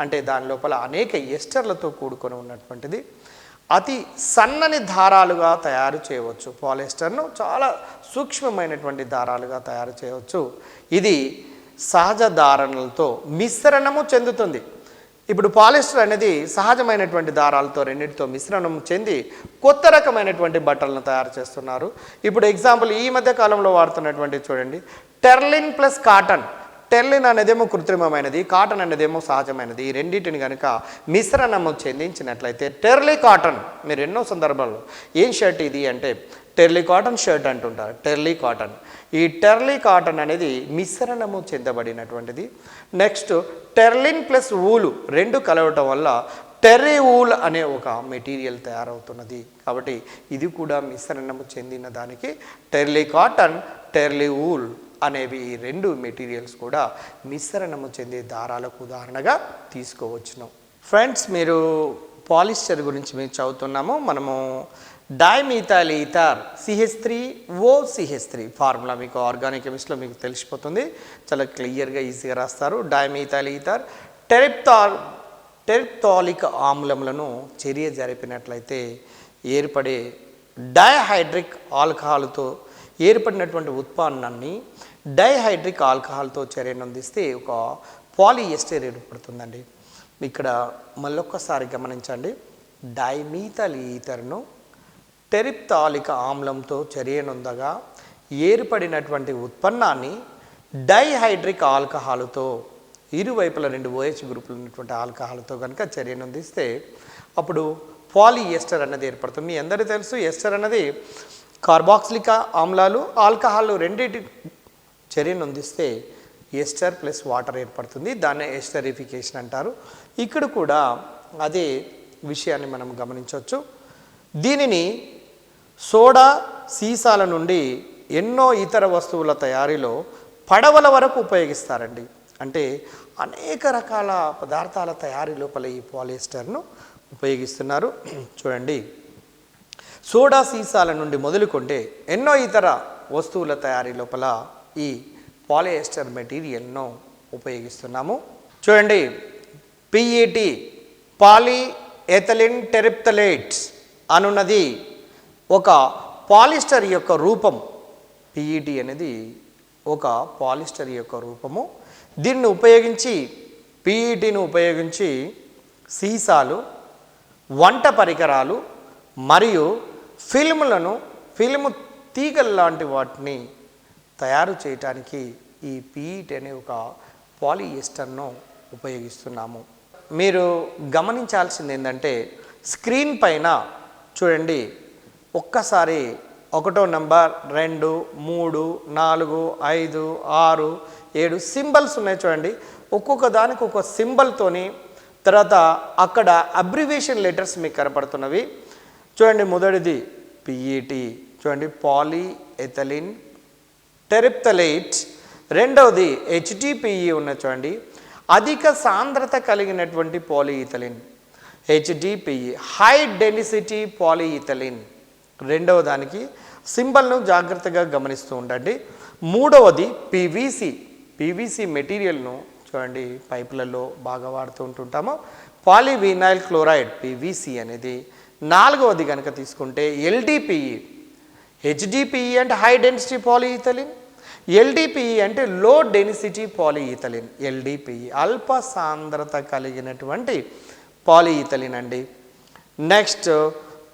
A: అంటే దాని లోపల అనేక ఎస్టర్లతో కూడుకొని ఉన్నటువంటిది. అతి సన్నని దారాలుగా తయారు చేయవచ్చు. పాలిస్టర్ను చాలా సూక్ష్మమైనటువంటి దారాలుగా తయారు చేయవచ్చు. ఇది సహజ దారాలతో మిశ్రణము చెందుతుంది. ఇప్పుడు పాలిస్టర్ అనేది సహజమైనటువంటి దారాలతో రెండింటితో మిశ్రణం చెంది కొత్త రకమైనటువంటి బట్టలను తయారు చేస్తున్నారు. ఇప్పుడు ఎగ్జాంపుల్ ఈ మధ్య కాలంలో వాడుతున్నటువంటి చూడండి, టెర్లిన్ ప్లస్ కాటన్. టెర్లిన్ అనేదేమో కృత్రిమమైనది, కాటన్ అనేదేమో సహజమైనది. ఈ రెండింటిని కనుక మిశ్రణము చెందించినట్లయితే టెర్లీ కాటన్. మీరు ఎన్నో సందర్భాల్లో ఏం షర్ట్ ఇది అంటే టెర్లీ కాటన్ షర్ట్ అంటుంటారు. టెర్లీ కాటన్. ఈ టెర్లీ కాటన్ అనేది మిశ్రణము చెందబడినటువంటిది. నెక్స్ట్ టెర్లిన్ ప్లస్ ఊలు రెండు కలవటం వల్ల టెర్రీ ఊల్ అనే ఒక మెటీరియల్ తయారవుతున్నది. కాబట్టి ఇది కూడా మిశ్రణము చెందిన దానికి టెర్లీ కాటన్, టెర్లీ ఊల్ అనేవి ఈ రెండు మెటీరియల్స్ కూడా మిశ్రణము చెందే దారాలకు ఉదాహరణగా తీసుకోవచ్చును. ఫ్రెండ్స్, మీరు పాలిస్టర్ గురించి మేము చదువుతున్నాము. మనము డైమిథైల్ ఈథర్ CH3OCH3 ఫార్ములా మీకు ఆర్గానిక్ కెమిస్ట్రీలో మీకు తెలిసిపోతుంది. చాలా క్లియర్గా ఈజీగా రాస్తారు. డైమిథైల్ ఈథర్ టెరిప్టాలిక్ ఆమ్లములను చర్య జరిపినట్లయితే ఏర్పడే డైహైడ్రిక్ ఆల్కహాల్తో ఏర్పడినటువంటి ఉత్పన్నాన్ని డైహైడ్రిక్ ఆల్కహాల్తో చర్యనందిస్తే ఒక పాలియస్టర్ ఏర్పడుతుందండి. ఇక్కడ మళ్ళొక్కసారి గమనించండి. డైమిథైల్ ఈథర్ను టెరిప్టాలిక్ ఆమ్లంతో చర్యనొందగా ఏర్పడినటువంటి ఉత్పన్నాన్ని డైహైడ్రిక్ ఆల్కహాల్తో ఇరువైపుల 2 OH గ్రూపులు ఉన్నటువంటి ఆల్కహాల్తో కనుక చర్యనొందిస్తే అప్పుడు పాలిఎస్టర్ అన్నది ఏర్పడుతుంది. మీ అందరికీ తెలుసు ఎస్టర్ అన్నది కార్బాక్సిలిక్ ఆమ్లాలు ఆల్కహాల్ రెండింటి చర్యను అందిస్తే ఎస్టర్ ప్లస్ వాటర్ ఏర్పడుతుంది. దాన్నే ఎస్టరిఫికేషన్ అంటారు. ఇక్కడ కూడా అదే విషయాన్ని మనం గమనించవచ్చు. దీనిని సోడా సీసాల నుండి ఎన్నో ఇతర వస్తువుల తయారీలో పడవల వరకు ఉపయోగిస్తారండి. అంటే అనేక రకాల పదార్థాల తయారీ లోపల ఈ పాలిఎస్టర్ను ఉపయోగిస్తున్నారు. చూడండి, సోడా సీసాల నుండి మొదలుకొంటే ఎన్నో ఇతర వస్తువుల తయారీ లోపల ఈ పాలిఎస్టర్ మెటీరియల్ను ఉపయోగిస్తున్నాము. చూడండి, పిఈటి పాలిఎథిలిన్ టెరిప్తలేట్స్ అనున్నది ఒక పాలిస్టర్ యొక్క రూపం. పిఈటి అనేది ఒక పాలిస్టర్ యొక్క రూపము. దీన్ని ఉపయోగించి పిఈటిని ఉపయోగించి సీసాలు, వంట పరికరాలు మరియు ఫిల్మ్ తీగలు లాంటి వాటిని తయారు చేయటానికి ఈ పిఈటి అనే ఒక పాలిఎస్టర్ను ఉపయోగిస్తున్నాము. మీరు గమనించాల్సింది ఏంటంటే స్క్రీన్ పైన చూడండి, ఒక్కసారి 1వ నంబర్ 2 3 4 5 6 7 సింబల్స్ ఉన్నాయి చూడండి. ఒక్కొక్క దానికి ఒక సింబల్తోని తర్వాత అక్కడ అబ్రివేషన్ లెటర్స్ మీకు కనపడుతున్నవి. చూడండి, మొదటిది పిఈటి, చూడండి పాలిఎథిలిన్ టెరిప్తలేట్. రెండవది హెచ్డిపిఈ ఉన్న చూడండి, అధిక సాంద్రత కలిగినటువంటి పాలిఇథిలిన్, హెచ్డిపిఈ హై డెన్సిటీ పాలిఇథిలిన్. రెండవ దానికి సింబల్ను జాగ్రత్తగా గమనిస్తూ ఉండండి. మూడవది పివిసి మెటీరియల్ను చూడండి పైపులలో బాగా వాడుతూ ఉంటుంటాము, పాలివినైల్ క్లోరైడ్ పివిసి అనేది. నాలుగవది కనుక తీసుకుంటే ఎల్డిపిఈ. హెచ్డిపిఈ అంటే హై డెన్సిటీ పాలిఇథిలిన్, ఎల్డిపిఈ అంటే లో డెన్సిటీ పాలిఇథిలిన్. ఎల్డిపిఈ అల్ప సాంద్రత కలిగినటువంటి పాలిఇథిలిన్ అండి. Next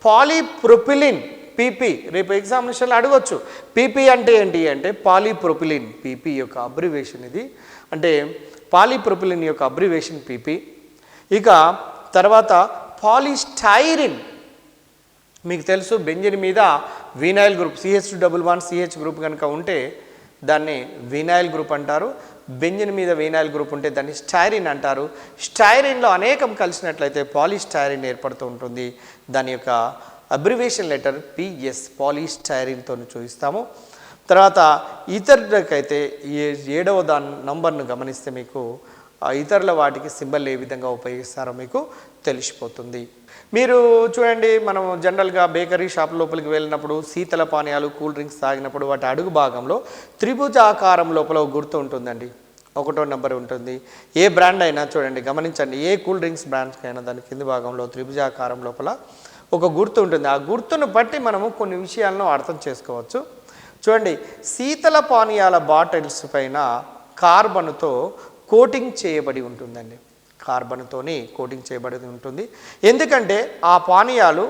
A: polypropylene PP. రేపు ఎగ్జామినేషన్లో అడగవచ్చు పీపీ అంటే ఏంటి అంటే పాలిప్రొపిలిన్. పీపీ యొక్క అబ్రివేషన్ ఇది, అంటే పాలిప్రొపిలిన్ యొక్క అబ్రివేషన్ పీపీ. ఇక తర్వాత పాలిస్టైరిన్. మీకు తెలుసు బెంజిన్ మీద వినైల్ గ్రూప్ CH211CH గ్రూప్ కనుక ఉంటే దాన్ని వినైల్ గ్రూప్ అంటారు. బెంజిన్ మీద వినైల్ గ్రూప్ ఉంటే దాన్ని స్టైరిన్ అంటారు. స్టైరిన్లో అనేకం కలిసినట్లయితే పాలిస్టైరిన్ ఏర్పడుతూ ఉంటుంది. దాని యొక్క అబ్రివేషన్ లెటర్ PS పాలిస్టైరిన్తో చూపిస్తాము. తర్వాత ఇతరులకైతే 7వ నంబర్ను గమనిస్తే మీకు ఇతరుల వాటికి సింబల్ ఏ విధంగా ఉపయోగిస్తారో మీకు తెలిసిపోతుంది. మీరు చూడండి, మనం జనరల్గా బేకరీ షాప్ లోపలికి వెళ్ళినప్పుడు శీతల పానీయాలు కూల్ డ్రింక్స్ తాగినప్పుడు వాటి అడుగు భాగంలో త్రిభుజాకారం లోపల ఒక గుర్తు ఉంటుందండి, 1వ నంబర్ ఉంటుంది. ఏ బ్రాండ్ అయినా చూడండి, గమనించండి, ఏ కూల్ డ్రింక్స్ బ్రాండ్స్కి అయినా దాని కింది భాగంలో త్రిభుజాకారం లోపల ఒక గుర్తు ఉంటుంది. ఆ గుర్తును బట్టి మనము కొన్ని విషయాలను అర్థం చేసుకోవచ్చు. చూడండి, శీతల పానీయాల బాటిల్స్ పైన కార్బన్తో కోటింగ్ చేయబడి ఉంటుందండి. కార్బన్తోని కోటింగ్ చేయబడి ఉంటుంది. ఎందుకంటే ఆ పానీయాలు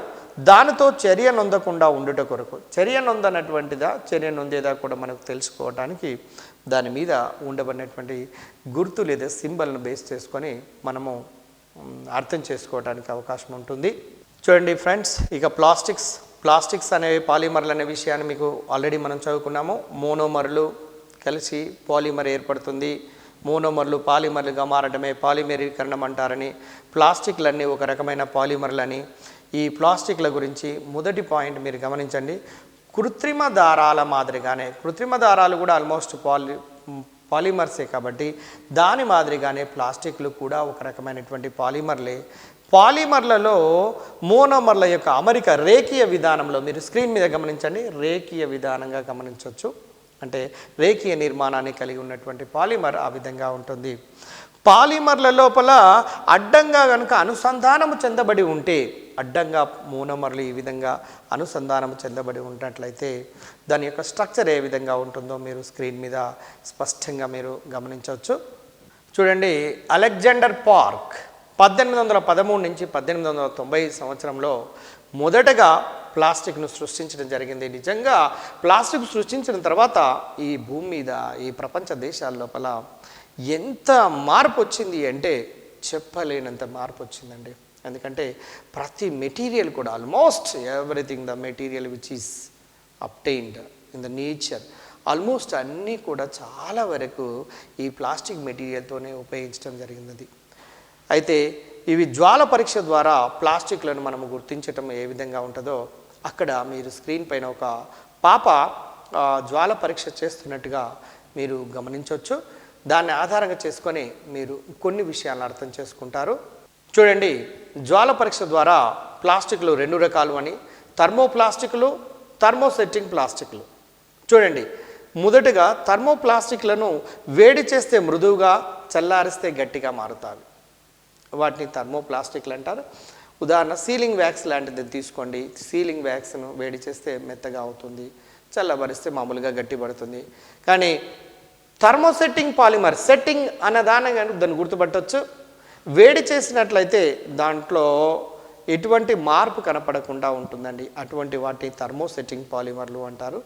A: దానితో చర్య నొందకుండా ఉండుట కొరకు. చర్య నొందనటువంటిదా చర్య నొందేదా కూడా మనకు తెలుసుకోవడానికి దాని మీద ఉండబడినటువంటి గుర్తు లేదా సింబల్ను బేస్ చేసుకొని మనము అర్థం చేసుకోవడానికి అవకాశం ఉంటుంది. చూడండి ఫ్రెండ్స్, ఇక ప్లాస్టిక్స్ అనేవి పాలిమర్లు అనే విషయాన్ని మీకు ఆల్రెడీ మనం చదువుకున్నాము. మోనోమర్లు కలిసి పాలిమర్ ఏర్పడుతుంది. మోనోమర్లు పాలిమర్లుగా మారడమే పాలిమరీకరణం అంటారని, ప్లాస్టిక్లన్నీ ఒక రకమైన పాలిమర్లని. ఈ ప్లాస్టిక్ల గురించి మొదటి పాయింట్ మీరు గమనించండి, కృత్రిమ దారాల మాదిరిగానే, కృత్రిమ దారాలు కూడా ఆల్మోస్ట్ పాలిమర్సే కాబట్టి దాని మాదిరిగానే ప్లాస్టిక్లు కూడా ఒక రకమైనటువంటి పాలిమర్లే. పాలిమర్లలో మోనోమర్ల యొక్క అమరిక రేఖీయ విధానంలో, మీరు స్క్రీన్ మీద గమనించండి, రేఖీయ విధానంగా గమనించవచ్చు. అంటే రేఖీయ నిర్మాణాన్ని కలిగి ఉన్నటువంటి పాలిమర్ ఆ విధంగా ఉంటుంది. పాలిమర్ల లోపల అడ్డంగా కనుక అనుసంధానము చెందబడి ఉంటే, అడ్డంగా మోనోమర్లు ఈ విధంగా అనుసంధానము చెందబడి ఉన్నట్లయితే దాని యొక్క స్ట్రక్చర్ ఏ విధంగా ఉంటుందో మీరు స్క్రీన్ మీద స్పష్టంగా మీరు గమనించవచ్చు. చూడండి, అలెగ్జాండర్ పార్క్ 1813 నుంచి 1890 సంవత్సరంలో మొదటగా ప్లాస్టిక్ను సృష్టించడం జరిగింది. నిజంగా ప్లాస్టిక్ సృష్టించిన తర్వాత ఈ భూమి మీద, ఈ ప్రపంచ దేశాల లోపల ఎంత మార్పు వచ్చింది అంటే చెప్పలేనంత మార్పు వచ్చిందండి. ఎందుకంటే ప్రతి మెటీరియల్ కూడా almost everything the material which is obtained in the nature almost అన్నీ కూడా చాలా వరకు ఈ ప్లాస్టిక్ మెటీరియల్తోనే ఉపయోగించడం జరిగినది. అయితే ఇవి జ్వాల పరీక్ష ద్వారా ప్లాస్టిక్లను మనము గుర్తించటం ఏ విధంగా ఉంటుందో అక్కడ మీరు స్క్రీన్ పైన ఒక పాప జ్వాల పరీక్ష చేస్తున్నట్టుగా మీరు గమనించవచ్చు. దాన్ని ఆధారంగా చేసుకొని మీరు కొన్ని విషయాలను అర్థం చేసుకుంటారు. చూడండి, జ్వాల పరీక్ష ద్వారా ప్లాస్టిక్లు 2 రకాలు అని, థర్మోప్లాస్టిక్లు, థర్మోసెట్టింగ్ ప్లాస్టిక్లు. చూడండి, మొదటగా థర్మోప్లాస్టిక్లను వేడి చేస్తే మృదువుగా, చల్లారిస్తే గట్టిగా మారుతాయి. వాటిని థర్మోప్లాస్టిక్లు అంటారు. ఉదాహరణ సీలింగ్ వ్యాక్స్ లాంటిది తీసుకోండి. సీలింగ్ వ్యాక్స్ను వేడి చేస్తే మెత్తగా అవుతుంది, చల్లబరిస్తే మామూలుగా గట్టిపడుతుంది. కానీ థర్మోసెట్టింగ్ పాలిమర్, సెట్టింగ్ అన్న దాన్ని గుర్తుపట్టవచ్చు. వేడి చేసినట్లయితే దాంట్లో ఎటువంటి మార్పు కనపడకుండా ఉంటుందండి. అటువంటి వాటిని థర్మోసెట్టింగ్ పాలిమర్లు అంటారు.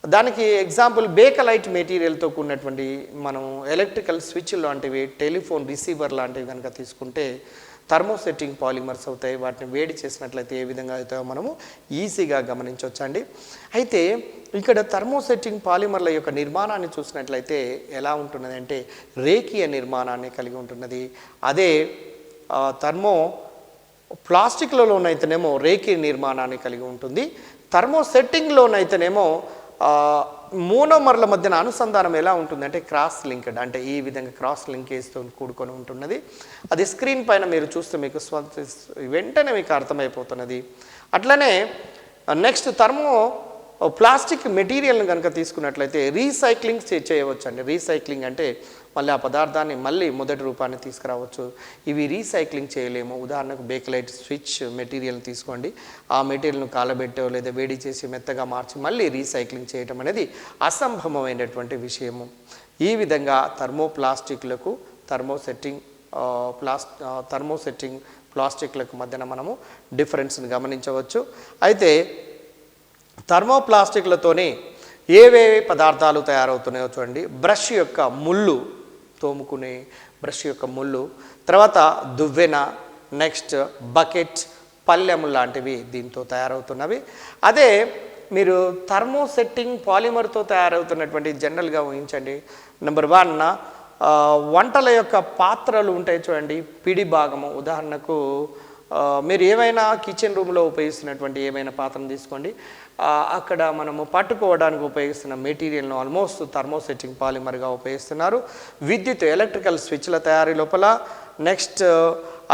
A: దానికి ఎగ్జాంపుల్ బేకలైట్ మెటీరియల్తో కూడినటువంటి మనం ఎలక్ట్రికల్ స్విచ్ లాంటివి, టెలిఫోన్ రిసీవర్ లాంటివి కనుక తీసుకుంటే థర్మోసెట్టింగ్ పాలిమర్స్ అవుతాయి. వాటిని వేడి చేసినట్లయితే ఏ విధంగా అవుతాయో మనము ఈజీగా గమనించవచ్చండి. అయితే ఇక్కడ థర్మోసెట్టింగ్ పాలిమర్ల యొక్క నిర్మాణాన్ని చూసినట్లయితే ఎలా ఉంటున్నది అంటే రేఖీయ నిర్మాణాన్ని కలిగి ఉంటున్నది. అదే ప్లాస్టిక్లలోనైతేనేమో రేఖీయ నిర్మాణాన్ని కలిగి ఉంటుంది. థర్మోసెట్టింగ్లోనైతేనేమో మోనోమర్ల మధ్యన అనుసంధానం ఎలా ఉంటుందంటే క్రాస్ లింక్డ్, అంటే ఈ విధంగా క్రాస్ లింకేజ్తో కూడుకొని ఉంటున్నది. అది స్క్రీన్ పైన మీరు చూస్తే మీకు వెంటనే మీకు అర్థమైపోతున్నది. అట్లనే నెక్స్ట్ ప్లాస్టిక్ మెటీరియల్ని కనుక తీసుకున్నట్లయితే రీసైక్లింగ్ చేయవచ్చు అండి. రీసైక్లింగ్ అంటే మళ్ళీ ఆ పదార్థాన్ని మళ్ళీ మొదటి రూపాన్ని తీసుకురావచ్చు. ఇవి రీసైక్లింగ్ చేయలేము. ఉదాహరణకు బేకలైట్ స్విచ్ మెటీరియల్ తీసుకోండి. ఆ మెటీరియల్ను కాలబెట్టో లేదా వేడి చేసి మెత్తగా మార్చి మళ్ళీ రీసైక్లింగ్ చేయటం అనేది అసంభవమైనటువంటి విషయము. ఈ విధంగా థర్మోప్లాస్టిక్లకు థర్మోసెట్టింగ్ ప్లాస్టిక్లకు మధ్యన మనము డిఫరెన్స్ని గమనించవచ్చు. అయితే థర్మోప్లాస్టిక్లతోనే ఏవేవి పదార్థాలు తయారవుతున్నాయో చూడండి. బ్రష్ యొక్క ముళ్ళు, తోముకునే బ్రష్ యొక్క ముళ్ళు, తర్వాత దువ్వెన, నెక్స్ట్ బకెట్, పళ్ళెము లాంటివి దీంతో తయారవుతున్నవి. అదే మీరు థర్మోసెట్టింగ్ పాలిమర్తో తయారవుతున్నటువంటి జనరల్గా ఊహించండి. నెంబర్ 1 వంటల యొక్క పాత్రలు ఉంటాయి చూడండి, పిడి భాగము. ఉదాహరణకు మీరు ఏమైనా కిచెన్ రూమ్లో ఉపయోగిస్తున్నటువంటి ఏమైనా పాత్రను తీసుకోండి. అక్కడ మనము పట్టుకోవడానికి ఉపయోగిస్తున్న మెటీరియల్ను ఆల్మోస్ట్ థర్మోసెట్టింగ్ పాలిమర్గా ఉపయోగిస్తున్నారు. విద్యుత్ ఎలక్ట్రికల్ స్విచ్ల తయారీ లోపల, నెక్స్ట్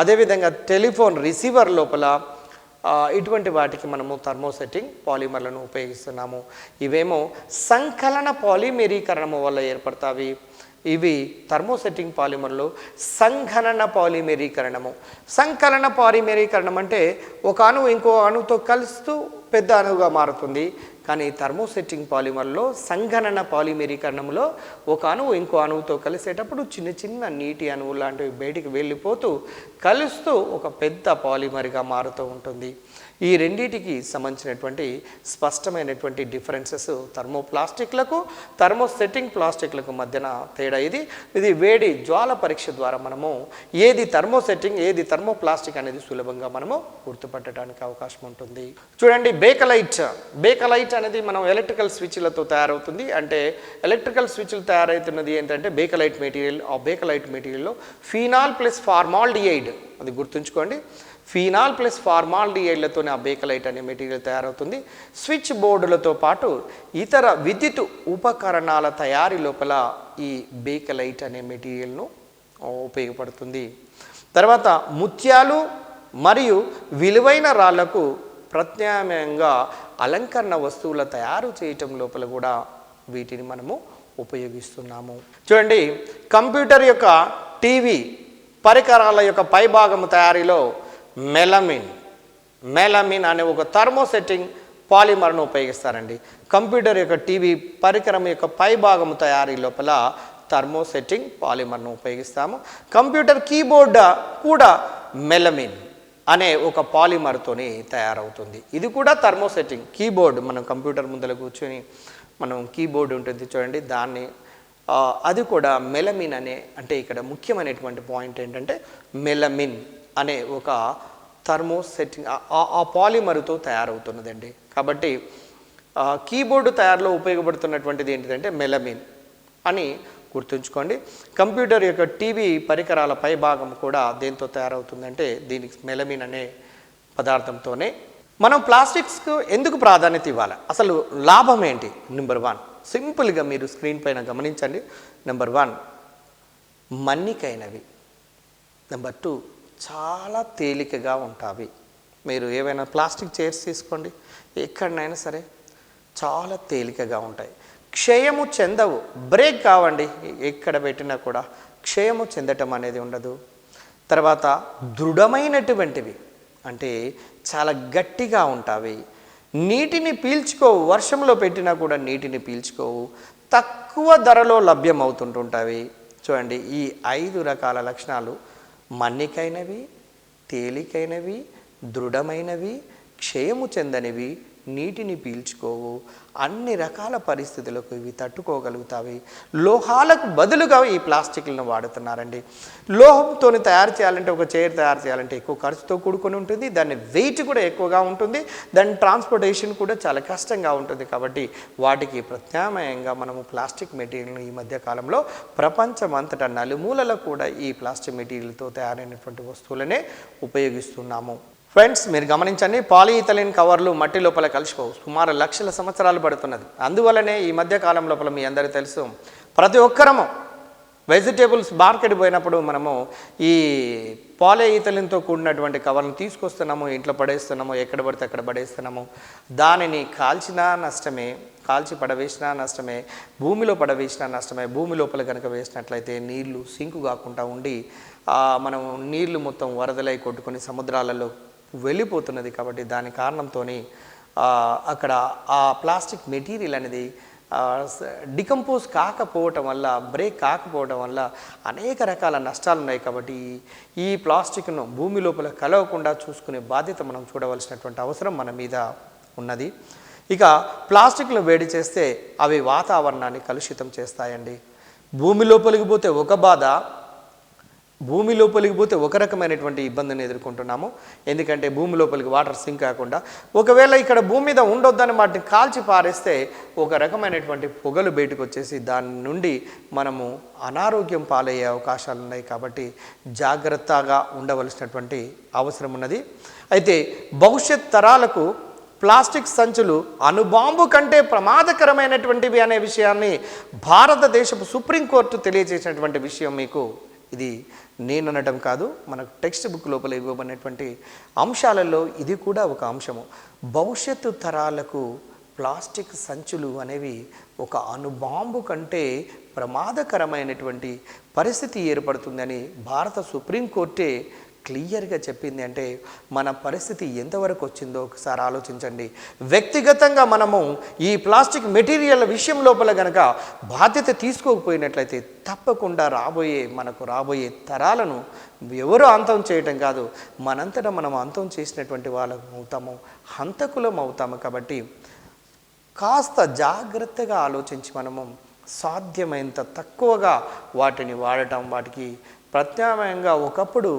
A: అదేవిధంగా టెలిఫోన్ రిసీవర్ లోపల ఇటువంటి వాటికి మనము థర్మోసెట్టింగ్ పాలిమర్లను ఉపయోగిస్తున్నాము. ఇవేమో సంకలన పాలిమెరీకరణము వల్ల ఏర్పడతాయి. ఇవి థర్మోసెట్టింగ్ పాలిమర్లు సంఘనన పాలిమెరీకరణము. సంకలన పాలిమెరీకరణం అంటే ఒక అణువు ఇంకో అణువుతో కలుస్తూ పెద్ద అణువుగా మారుతుంది. కానీ థర్మోసెట్టింగ్ పాలిమర్లో సంఘనన పాలిమెరీకరణంలో ఒక అణువు ఇంకో అణువుతో కలిసేటప్పుడు చిన్న చిన్న నీటి అణువు లాంటివి బయటికి వెళ్ళిపోతూ కలుస్తూ ఒక పెద్ద పాలిమర్గా మారుతూ ఉంటుంది. ఈ రెండింటికి సంబంధించినటువంటి స్పష్టమైనటువంటి డిఫరెన్సెస్ థర్మోప్లాస్టిక్లకు థర్మోసెట్టింగ్ ప్లాస్టిక్లకు మధ్యన తేడా ఇది వేడి జ్వాల పరీక్ష ద్వారా మనము ఏది థర్మోసెట్టింగ్ ఏది థర్మోప్లాస్టిక్ అనేది సులభంగా మనము గుర్తుపట్టడానికి అవకాశం ఉంటుంది. చూడండి, బేకలైట్ అనేది మనం ఎలక్ట్రికల్ స్విచ్లతో తయారవుతుంది. అంటే ఎలక్ట్రికల్ స్విచ్లు తయారవుతున్నది ఏంటంటే బేకలైట్ మెటీరియల్. ఆ బేకలైట్ మెటీరియల్లో ఫీనాల్ ప్లస్ ఫార్మాల్డిహైడ్, అది గుర్తుంచుకోండి, ఫీనాల్ ప్లస్ ఫార్మాల్డిహైడ్లతోనే ఆ బేకలైట్ అనే మెటీరియల్ తయారవుతుంది. స్విచ్ బోర్డులతో పాటు ఇతర విద్యుత్ ఉపకరణాల తయారీ లోపల ఈ బేకలైట్ అనే మెటీరియల్ను ఉపయోగపడుతుంది. తర్వాత ముత్యాలు మరియు విలువైన రాళ్లకు ప్రత్యామ్నాయంగా అలంకరణ వస్తువుల తయారు చేయటం లోపల కూడా వీటిని మనము ఉపయోగిస్తున్నాము. చూడండి, కంప్యూటర్ యొక్క టీవీ పరికరాల యొక్క పైభాగము తయారీలో మెలమిన్ అనే ఒక థర్మోసెట్టింగ్ పాలిమర్ను ఉపయోగిస్తారండి. కంప్యూటర్ యొక్క టీవీ పరికరం యొక్క పైభాగము తయారీ లోపల థర్మోసెట్టింగ్ పాలిమర్ను ఉపయోగిస్తాము. కంప్యూటర్ కీబోర్డ్ కూడా మెలమిన్ అనే ఒక పాలిమర్తోని తయారవుతుంది. ఇది కూడా థర్మోసెట్టింగ్ కీబోర్డ్. మనం కంప్యూటర్ ముందర కూర్చొని మనం కీబోర్డ్ ఉంటుంది చూడండి, దాన్ని అది కూడా మెలమిన్ అంటే ఇక్కడ ముఖ్యమైనటువంటి పాయింట్ ఏంటంటే మెలమిన్ అనే ఒక థర్మోసెట్టింగ్ ఆ పాలిమర్తో తయారవుతున్నదండి. కాబట్టి కీబోర్డు తయారులో ఉపయోగపడుతున్నటువంటిది ఏంటిదంటే మెలమిన్ అని గుర్తుంచుకోండి. కంప్యూటర్ యొక్క టీవీ పరికరాల పై భాగం కూడా దేంతో తయారవుతుందంటే దీనికి మెలమిన్ అనే పదార్థంతోనే. మనం ప్లాస్టిక్స్కు ఎందుకు ప్రాధాన్యత ఇవ్వాలి, అసలు లాభం ఏంటి? నెంబర్ 1 సింపుల్గా మీరు స్క్రీన్ పైన గమనించండి. నెంబర్ 1 మన్నికైనవి. నెంబర్ 2 చాలా తేలికగా ఉంటాయి. మీరు ఏవైనా ప్లాస్టిక్ చైర్స్ తీసుకోండి, ఎక్కడనైనా సరే చాలా తేలికగా ఉంటాయి. క్షయము చెందవు, బ్రేక్ కావండి, ఎక్కడ పెట్టినా కూడా క్షయము చెందటం అనేది ఉండదు. తర్వాత దృఢమైనటువంటివి, అంటే చాలా గట్టిగా ఉంటాయి. నీటిని పీల్చుకోవు, వర్షంలో పెట్టినా కూడా నీటిని పీల్చుకోవు, తక్కువ ధరలో లభ్యమవుతుంటుంటాయి. చూడండి, ఈ 5 రకాల లక్షణాలు మన్నికైనవి, తేలికైనవి, దృఢమైనవి, క్షయము చెందనివి, నీటిని పీల్చుకోవు, అన్ని రకాల పరిస్థితులకు ఇవి తట్టుకోగలుగుతాయి. లోహాలకు బదులుగా ఈ ప్లాస్టిక్లను వాడుతున్నారండి. లోహంతో తయారు చేయాలంటే, ఒక చైర్ తయారు చేయాలంటే ఎక్కువ ఖర్చుతో కూడుకొని ఉంటుంది, దాని వెయిట్ కూడా ఎక్కువగా ఉంటుంది, దాని ట్రాన్స్పోర్టేషన్ కూడా చాలా కష్టంగా ఉంటుంది. కాబట్టి వాటికి ప్రత్యామ్నాయంగా మనము ప్లాస్టిక్ మెటీరియల్ను ఈ మధ్య కాలంలో ప్రపంచమంతటా నలుమూలలో కూడా ఈ ప్లాస్టిక్ మెటీరియల్తో తయారైనటువంటి వస్తువులనే ఉపయోగిస్తున్నాము. ఫ్రెండ్స్, మీరు గమనించండి, పాలిఇథిలిన్ కవర్లు మట్టి లోపల కలిసిపోవు, సుమారు లక్షల సంవత్సరాలు పడుతున్నది. అందువల్లనే ఈ మధ్య కాలం లోపల మీ అందరికీ తెలుసు, ప్రతి ఒక్కరము వెజిటేబుల్స్ మార్కెట్ పోయినప్పుడు మనము ఈ పాలిఇథిలిన్తో కూడినటువంటి కవర్ను తీసుకొస్తున్నాము, ఇంట్లో పడేస్తున్నాము, ఎక్కడ పడితే అక్కడ పడేస్తున్నాము. దానిని కాల్చినా నష్టమే, కాల్చి పడవేసినా నష్టమే, భూమిలో పడవేసినా నష్టమే. భూమి లోపల కనుక వేసినట్లయితే నీళ్లు సింకు కాకుండా ఉండి మనం నీళ్లు మొత్తం వరదలై కొట్టుకొని సముద్రాలలో వెళ్ళిపోతున్నది. కాబట్టి దాని కారణంతో అక్కడ ఆ ప్లాస్టిక్ మెటీరియల్ అనేది డికంపోజ్ కాకపోవటం వల్ల, బ్రేక్ కాకపోవటం వల్ల అనేక రకాల నష్టాలు ఉన్నాయి. కాబట్టి ఈ ప్లాస్టిక్ను భూమి లోపల కలవకుండా చూసుకునే బాధ్యత మనం చూడవలసినటువంటి అవసరం మన మీద ఉన్నది. ఇక ప్లాస్టిక్ను వేడి చేస్తే అవి వాతావరణాన్ని కలుషితం చేస్తాయండి. భూమి లోపలికి పోతే ఒక బాధ, భూమి లోపలికి పోతే ఒక రకమైనటువంటి ఇబ్బందిని ఎదుర్కొంటున్నాము. ఎందుకంటే భూమి లోపలికి వాటర్ సింక్ కాకుండా, ఒకవేళ ఇక్కడ భూమి మీద ఉండొద్దని వాటిని కాల్చి పారేస్తే ఒక రకమైనటువంటి పొగలు బయటకు వచ్చేసి దాని నుండి మనము అనారోగ్యం పాలయ్యే అవకాశాలు ఉన్నాయి. కాబట్టి జాగ్రత్తగా ఉండవలసినటువంటి అవసరం ఉన్నది. అయితే భవిష్యత్ తరాలకు ప్లాస్టిక్ సంచులు అణుబాంబు కంటే ప్రమాదకరమైనటువంటివి అనే విషయాన్ని భారతదేశపు సుప్రీంకోర్టు తెలియజేసినటువంటి విషయం మీకు ఇది నేను అనడం కాదు, మనకు టెక్స్ట్ బుక్ లోపల ఇవ్వబడినటువంటి అంశాలలో ఇది కూడా ఒక అంశము. భవిష్యత్తు తరాలకు ప్లాస్టిక్ సంచులు అనేవి ఒక అణుబాంబు కంటే ప్రమాదకరమైనటువంటి పరిస్థితి ఏర్పడుతుందని భారత సుప్రీంకోర్టే క్లియర్గా చెప్పింది. అంటే మన పరిస్థితి ఎంతవరకు వచ్చిందో ఒకసారి ఆలోచించండి. వ్యక్తిగతంగా మనము ఈ ప్లాస్టిక్ మెటీరియల్ విషయం లోపల కనుక బాధ్యత తీసుకోకపోయినట్లయితే తప్పకుండా మనకు రాబోయే తరాలను ఎవరు అంతం చేయటం కాదు, మనంతటా మనం అంతం చేసినటువంటి వాళ్ళం అవుతాము, హంతకులం అవుతాము. కాబట్టి కాస్త జాగ్రత్తగా ఆలోచించి మనము సాధ్యమైనంత తక్కువగా వాటిని వాడటం, వాటికి ప్రత్యామ్నాయంగా ఒకప్పుడు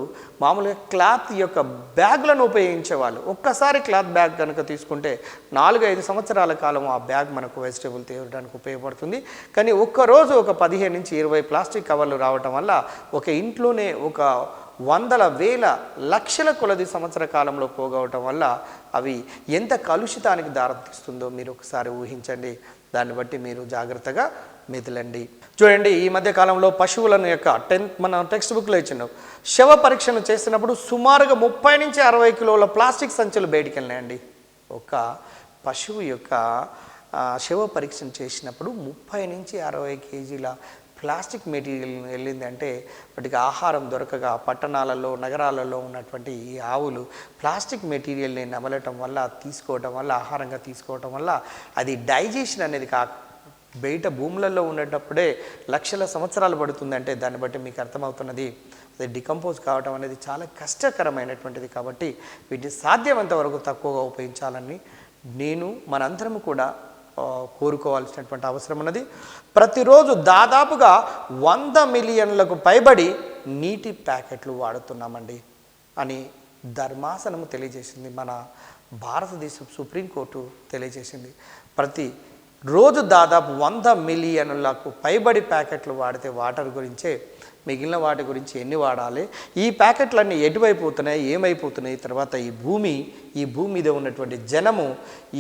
A: మామూలుగా క్లాత్ యొక్క బ్యాగ్లను ఉపయోగించేవాళ్ళు. ఒక్కసారి క్లాత్ బ్యాగ్ కనుక తీసుకుంటే 4-5 సంవత్సరాల కాలం ఆ బ్యాగ్ మనకు వెజిటేబుల్ తేవడానికి ఉపయోగపడుతుంది. కానీ ఒక్కరోజు ఒక 15 నుంచి 20 ప్లాస్టిక్ కవర్లు రావటం వల్ల ఒక ఇంట్లోనే ఒక వందల వేల లక్షల కొలది సంవత్సర కాలంలో పోగవటం వల్ల అవి ఎంత కలుషితానికి దారితీస్తుందో మీరు ఒకసారి ఊహించండి. దాన్ని బట్టి మీరు జాగ్రత్తగా మెదలండి. చూడండి, ఈ మధ్య కాలంలో పశువులను యొక్క మన టెక్స్ట్ బుక్లో ఇచ్చినాం, శవ పరీక్షను చేసినప్పుడు సుమారుగా 30 నుంచి 60 కిలోల ప్లాస్టిక్ సంచులు బయటికి వెళ్ళినాయండి. ఒక పశువు యొక్క శవ పరీక్షను చేసినప్పుడు 30 నుంచి 60 కేజీల ప్లాస్టిక్ మెటీరియల్ వెళ్ళిందంటే వాటికి ఆహారం దొరకగా పట్టణాలలో, నగరాలలో ఉన్నటువంటి ఈ ఆవులు ప్లాస్టిక్ మెటీరియల్ని నమలటం వల్ల, తీసుకోవటం వల్ల, ఆహారంగా తీసుకోవటం వల్ల అది డైజెషన్ అనేది బయట భూములలో ఉండేటప్పుడే లక్షల సంవత్సరాలు పడుతుందంటే దాన్ని బట్టి మీకు అర్థమవుతున్నది అది డికంపోజ్ కావటం అనేది చాలా కష్టకరమైనటువంటిది. కాబట్టి వీటిని సాధ్యమంత వరకు తక్కువగా ఉపయోగించాలని మనందరం కూడా కోరుకోవాల్సినటువంటి అవసరం ఉన్నది. ప్రతిరోజు దాదాపుగా 100 మిలియన్లకు పైబడి నీటి ప్యాకెట్లు వాడుతున్నామండి. అని ధర్మాసనము తెలియజేసింది. మన భారతదేశం సుప్రీంకోర్టు తెలియజేసింది. ప్రతి రోజు దాదాపు 100 మిలియన్లకు పైబడి ప్యాకెట్లు వాడితే వాటర్ గురించే, మిగిలిన వాటి గురించి ఎన్ని వాడాలి, ఈ ప్యాకెట్లన్నీ ఎటువైపోతున్నాయి, ఏమైపోతున్నాయి, తర్వాత ఈ భూమి మీద ఉన్నటువంటి జనము,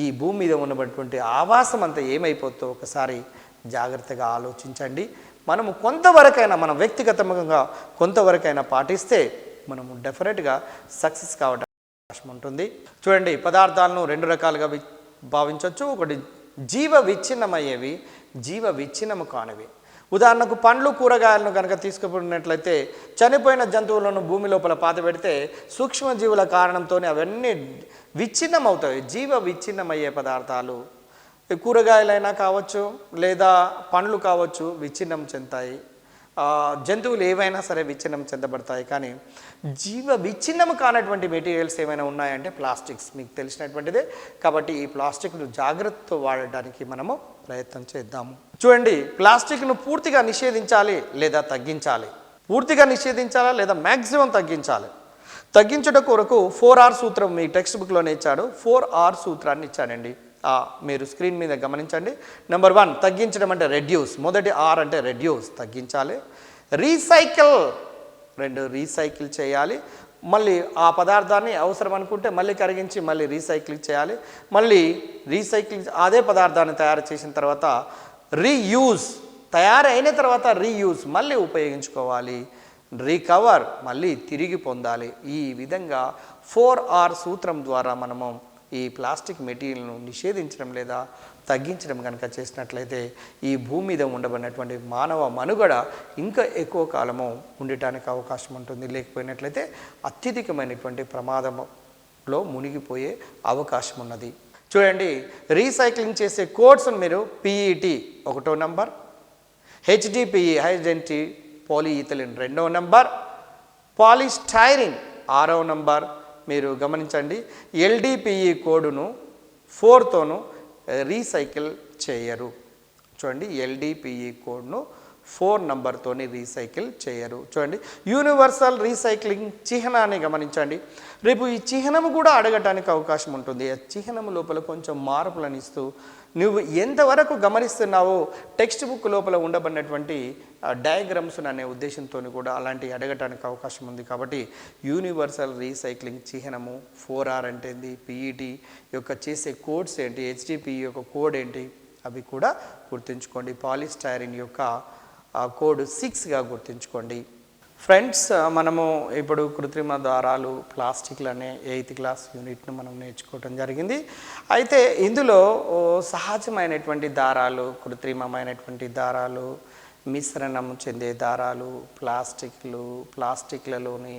A: ఈ భూమి మీద ఉన్నటువంటి ఆవాసం అంతా ఏమైపోతుందో ఒకసారి జాగ్రత్తగా ఆలోచించండి. మనము కొంతవరకైనా మనం వ్యక్తిగతంగా కొంతవరకైనా పాటిస్తే మనము డెఫినెట్గా సక్సెస్ కావడానికి అవకాశం ఉంటుంది. చూడండి, పదార్థాలను 2 రకాలుగా భావించవచ్చు. ఒకటి జీవ విచ్ఛిన్నమయ్యేవి, జీవ విచ్ఛిన్నము కానివి. ఉదాహరణకు పండ్లు, కూరగాయలను కనుక తీసుకున్నట్లయితే చనిపోయిన జంతువులను భూమి లోపల పాతబెడితే సూక్ష్మజీవుల కారణంతో అవన్నీ విచ్ఛిన్నం అవుతాయి. జీవ విచ్ఛిన్నమయ్యే పదార్థాలు కూరగాయలైనా కావచ్చు, లేదా పండ్లు కావచ్చు, విచ్ఛిన్నం చెందుతాయి. జంతువులు ఏవైనా సరే విచ్ఛిన్నం చెందబడతాయి. కానీ జీవ విచ్ఛిన్నం కానటువంటి మెటీరియల్స్ ఏమైనా ఉన్నాయంటే ప్లాస్టిక్స్, మీకు తెలిసినటువంటిదే. కాబట్టి ఈ ప్లాస్టిక్ను జాగ్రత్తతో వాడడానికి మనము ప్రయత్నం చేద్దాము. చూడండి, ప్లాస్టిక్ను పూర్తిగా నిషేధించాలి లేదా తగ్గించాలి. పూర్తిగా నిషేధించాలా లేదా మ్యాక్సిమం తగ్గించాలి. తగ్గించడం కొరకు 4R సూత్రం మీ టెక్స్ట్ బుక్లోనే ఇచ్చాడు. 4R సూత్రాన్ని ఇచ్చాడండి. మీరు స్క్రీన్ మీద గమనించండి. నెంబర్ 1 తగ్గించడం అంటే రెడ్యూస్. మొదటి R అంటే రెడ్యూస్, తగ్గించాలి. రీసైకిల్, 2 రీసైకిల్ చేయాలి. మళ్ళీ ఆ పదార్థాన్ని అవసరం అనుకుంటే మళ్ళీ కరిగించి మళ్ళీ రీసైకిల్ చేయాలి. మళ్ళీ రీసైకిల్ అదే పదార్థాన్ని తయారు చేసిన తర్వాత రీయూజ్, తయారైన తర్వాత రీయూజ్ మళ్ళీ ఉపయోగించుకోవాలి. రీకవర్, మళ్ళీ తిరిగి పొందాలి. ఈ విధంగా 4R సూత్రం ద్వారా మనము ఈ ప్లాస్టిక్ మెటీరియల్ను నిషేధించడం లేదా తగ్గించడం కనుక చేసినట్లయితే ఈ భూమి మీద ఉండబడినటువంటి మానవ మనుగడ ఇంకా ఎక్కువ కాలము ఉండటానికి అవకాశం ఉంటుంది. లేకపోయినట్లయితే అత్యధికమైనటువంటి ప్రమాదంలో మునిగిపోయే అవకాశం ఉన్నది. చూడండి, రీసైక్లింగ్ చేసే కోడ్స్ను మీరు PET 1వ నంబర్, HDPE హై డెన్సిటీ పాలీఇథిలిన్ 2వ నంబర్, పాలిస్టైరిన్ 6వ నంబర్ మీరు గమనించండి. LDPE కోడును 4తోనూ రీసైకిల్ చేయరు. చూడండి, LDPE కోడ్ను 4 నంబర్తోని రీసైకిల్ చేయరు. చూడండి, యూనివర్సల్ రీసైక్లింగ్ చిహ్నాన్ని గమనించండి. రేపు ఈ చిహ్నము కూడా అడగటానికి అవకాశం ఉంటుంది. ఆ చిహ్నము లోపల కొంచెం మార్పులను ఇస్తూ నువ్వు ఎంతవరకు గమనిస్తున్నావో టెక్స్ట్ బుక్ లోపల ఉండబడినటువంటి డయాగ్రామ్స్ అనే ఉద్దేశంతో కూడా అలాంటివి అడగటానికి అవకాశం ఉంది. కాబట్టి యూనివర్సల్ రీసైక్లింగ్ చిహ్నము 4R అంటే ఏంటి, PET యొక్క చేసే కోడ్స్ ఏంటి, HDPE యొక్క కోడ్ ఏంటి, అవి కూడా గుర్తుంచుకోండి. పాలిస్టైరిన్ యొక్క కోడ్ 6గా గుర్తుంచుకోండి. ఫ్రెండ్స్, మనము ఇప్పుడు కృత్రిమ దారాలు, ప్లాస్టిక్లు అనే 8th క్లాస్ యూనిట్ను మనం నేర్చుకోవటం జరిగింది. అయితే ఇందులో సహజమైనటువంటి దారాలు, కృత్రిమమైనటువంటి దారాలు, మిశ్రణం చెందే దారాలు, ప్లాస్టిక్లలోని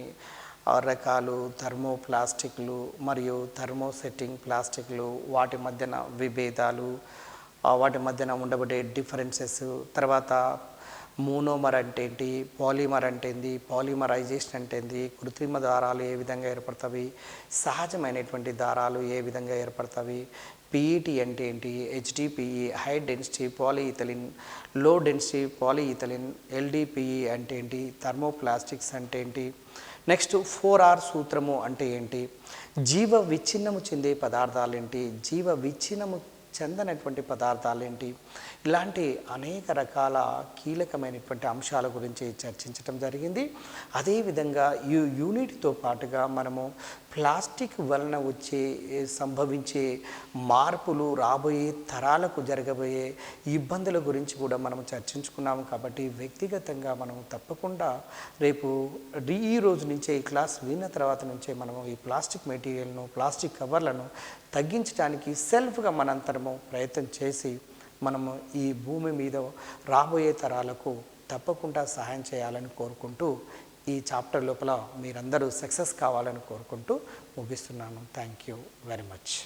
A: రకాలు, థర్మోప్లాస్టిక్లు మరియు థర్మోసెట్టింగ్ ప్లాస్టిక్లు, వాటి మధ్యన విభేదాలు, వాటి మధ్యన ఉండబడే డిఫరెన్సెస్, తర్వాత మోనోమర్ అంటే ఏంటి, పాలిమర్ అంటే ఏంటి, పాలిమరైజేషన్ అంటే ఏంటి, కృత్రిమ దారాలు ఏ విధంగా ఏర్పడతాయి, సహజమైనటువంటి దారాలు ఏ విధంగా ఏర్పడతాయి, PET అంటే ఏంటి, HDPE high density పాలీఇథిలిన్, low density పాలీఇథిలిన్, LDPE అంటే ఏంటి, థర్మోప్లాస్టిక్స్ అంటే ఏంటి, నెక్స్ట్ 4R సూత్రము అంటే ఏంటి, జీవ విచ్ఛిన్నము చెందే పదార్థాలు ఏంటి, జీవ విచ్ఛిన్నము చెందనటువంటి పదార్థాలు ఏంటి, ఇలాంటి అనేక రకాల కీలకమైనటువంటి అంశాల గురించి చర్చించడం జరిగింది. అదేవిధంగా ఈ యూనిట్తో పాటుగా మనము ప్లాస్టిక్ వలన సంభవించే మార్పులు, రాబోయే తరాలకు జరగబోయే ఇబ్బందుల గురించి కూడా మనం చర్చించుకున్నాము. కాబట్టి వ్యక్తిగతంగా మనం తప్పకుండా రేపు ఈ రోజు నుంచే ఈ క్లాస్ విన్న తర్వాత నుంచే మనము ఈ ప్లాస్టిక్ మెటీరియల్ను, ప్లాస్టిక్ కవర్లను తగ్గించడానికి సెల్ఫ్గా మనంతరము ప్రయత్నం చేసి మనము ఈ భూమి మీద రాబోయే తరాలకు తప్పకుండా సహాయం చేయాలని కోరుకుంటూ ఈ చాప్టర్ లోపల మీరందరూ సక్సెస్ కావాలని కోరుకుంటూ ముగిస్తున్నాను. Thank you very much.